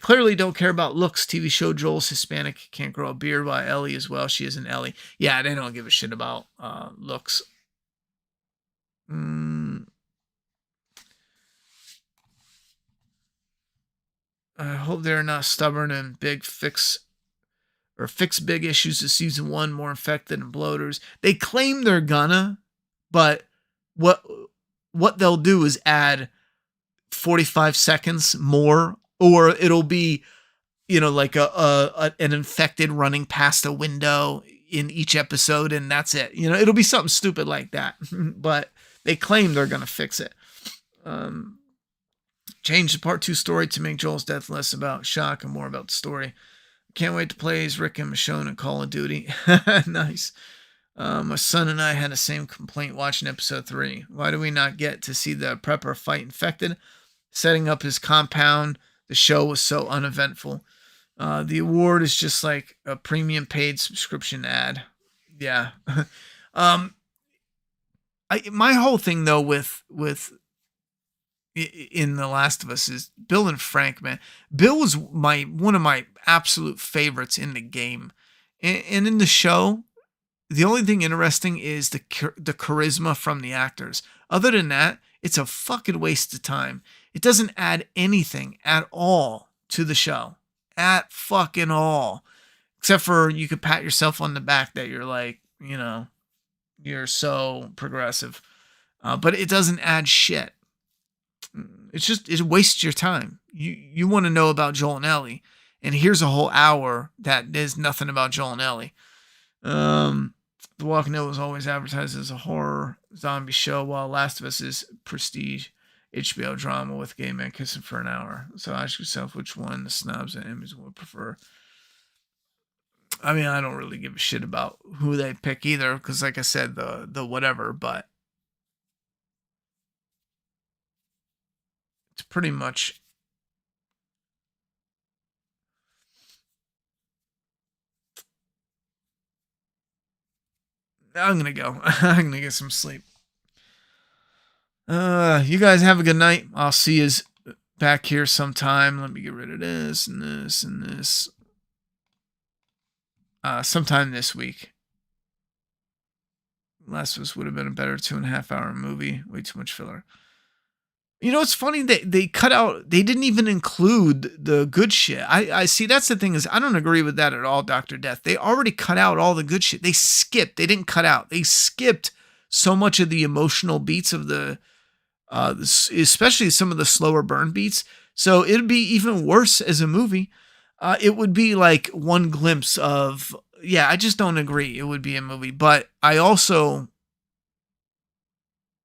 clearly don't care about looks. TV show Joel's Hispanic, can't grow a beard, while Ellie as well. She is an Ellie. Yeah, they don't give a shit about looks. I hope they're not stubborn and fix big issues of season 1, more infected and bloaters. They claim they're gonna, but what they'll do is add 45 seconds more, or it'll be, you know, like an infected running past a window in each episode, and that's it. You know, it'll be something stupid like that. But they claim they're gonna fix it. Change the part 2 story to make Joel's death less about shock and more about the story. Can't wait to play as Rick and Michonne in Call of Duty. Nice. My son and I had the same complaint watching episode 3. Why do we not get to see the prepper fight infected? Setting up his compound. The show was so uneventful. The award is just like a premium paid subscription ad. Yeah. um, my whole thing though with in The Last of Us is Bill and Frank, man. Bill was one of my absolute favorites in the game, and in the show. The only thing interesting is the charisma from the actors. Other than that, it's a fucking waste of time. It doesn't add anything at all to the show. At fucking all. Except for you could pat yourself on the back that you're like, you're so progressive. But it doesn't add shit. It wastes your time. You want to know about Joel and Ellie, and here's a whole hour that is nothing about Joel and Ellie. The Walking Dead was always advertised as a horror zombie show, while Last of Us is prestige HBO drama with gay men kissing for an hour. So ask yourself which one the snobs and enemies would prefer. I mean, I don't really give a shit about who they pick either, because like I said, the whatever, but it's pretty much I'm gonna go. I'm gonna get some sleep. You guys have a good night. I'll see you back here sometime. Let me get rid of this and this and this. Sometime this week. Last of Us would have been a better 2.5 hour movie. Way too much filler. You know, it's funny that they cut out, they didn't even include the good shit. I see, that's the thing is, I don't agree with that at all, Dr. Death. They already cut out all the good shit. They didn't cut out. They skipped so much of the emotional beats of especially some of the slower burn beats. So it'd be even worse as a movie. It would be like one glimpse of, I just don't agree. It would be a movie, but I also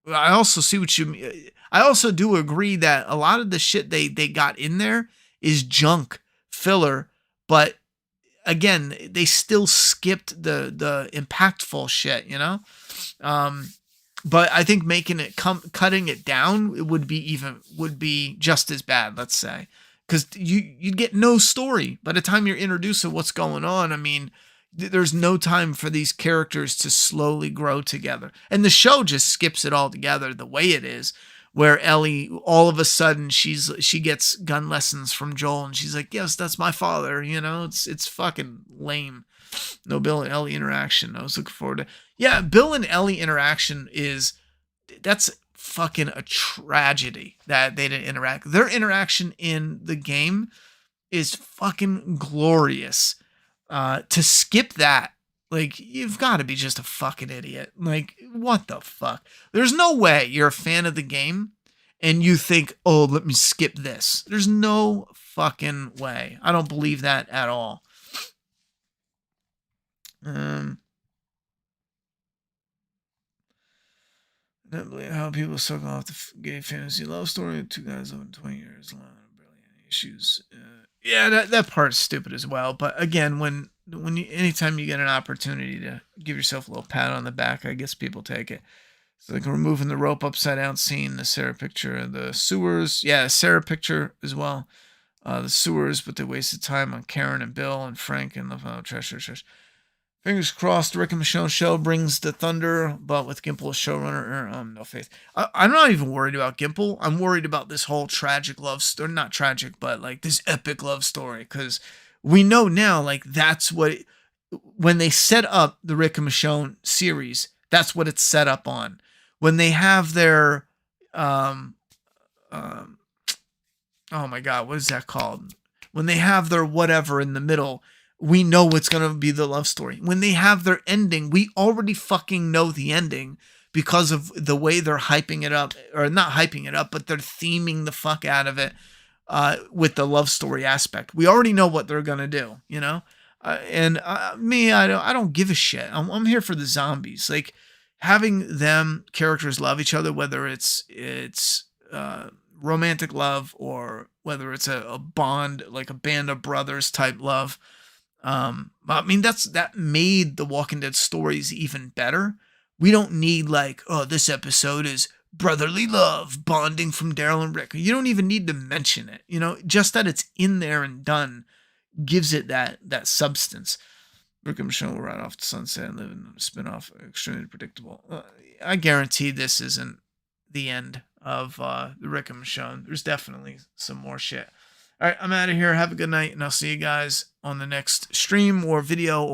see what you mean. I also do agree that a lot of the shit they got in there is junk filler, but again, they still skipped the impactful shit, But I think cutting it down would be just as bad, let's say, because you'd get no story by the time you're introduced to what's going on. I mean, there's no time for these characters to slowly grow together, and the show just skips it all together the way it is. Where Ellie, all of a sudden, she gets gun lessons from Joel, and she's like, "Yes, that's my father." It's fucking lame. No Bill and Ellie interaction. I was looking forward to. Yeah, Bill and Ellie interaction that's fucking a tragedy that they didn't interact. Their interaction in the game is fucking glorious. To skip that, like, you've got to be just a fucking idiot. Like, what the fuck? There's no way you're a fan of the game and you think, oh, let me skip this. There's no fucking way. I don't believe that at all. I don't believe how people suck off the gay fantasy love story. 2 guys living 20 years long, barely any issues. That part's stupid as well. But again, anytime you get an opportunity to give yourself a little pat on the back, I guess people take it. So like removing the rope upside down scene, the Sarah picture, the sewers. Yeah, Sarah picture as well. The sewers, but they wasted time on Karen and Bill and Frank and the trash. Fingers crossed, Rick and Michonne show brings the thunder, but with Gimple as showrunner, no faith. I'm not even worried about Gimple. I'm worried about this whole tragic love story. Not tragic, but like this epic love story. Because we know now, like, that's what, when they set up the Rick and Michonne series, that's what it's set up on. When they have their, oh my God, what is that called? When they have their whatever in the middle, we know what's going to be the love story. When they have their ending, we already fucking know the ending because of the way they're hyping it up, or not hyping it up, but they're theming the fuck out of it with the love story aspect. We already know what they're going to do, and me, I don't give a shit. I'm here for the zombies. Like, having them characters love each other, whether it's romantic love or whether it's a bond, like a band of brothers type love. I mean, that made the Walking Dead stories even better. We don't need like, oh, this episode is brotherly love, bonding from Daryl and Rick. You don't even need to mention it. Just that it's in there and done gives it that substance. Rick and Michonne will ride off to sunset and live in a spin-off. Extremely predictable. I guarantee this isn't the end of the Rick and Michonne. There's definitely some more shit. All right, I'm out of here. Have a good night, and I'll see you guys on the next stream or video.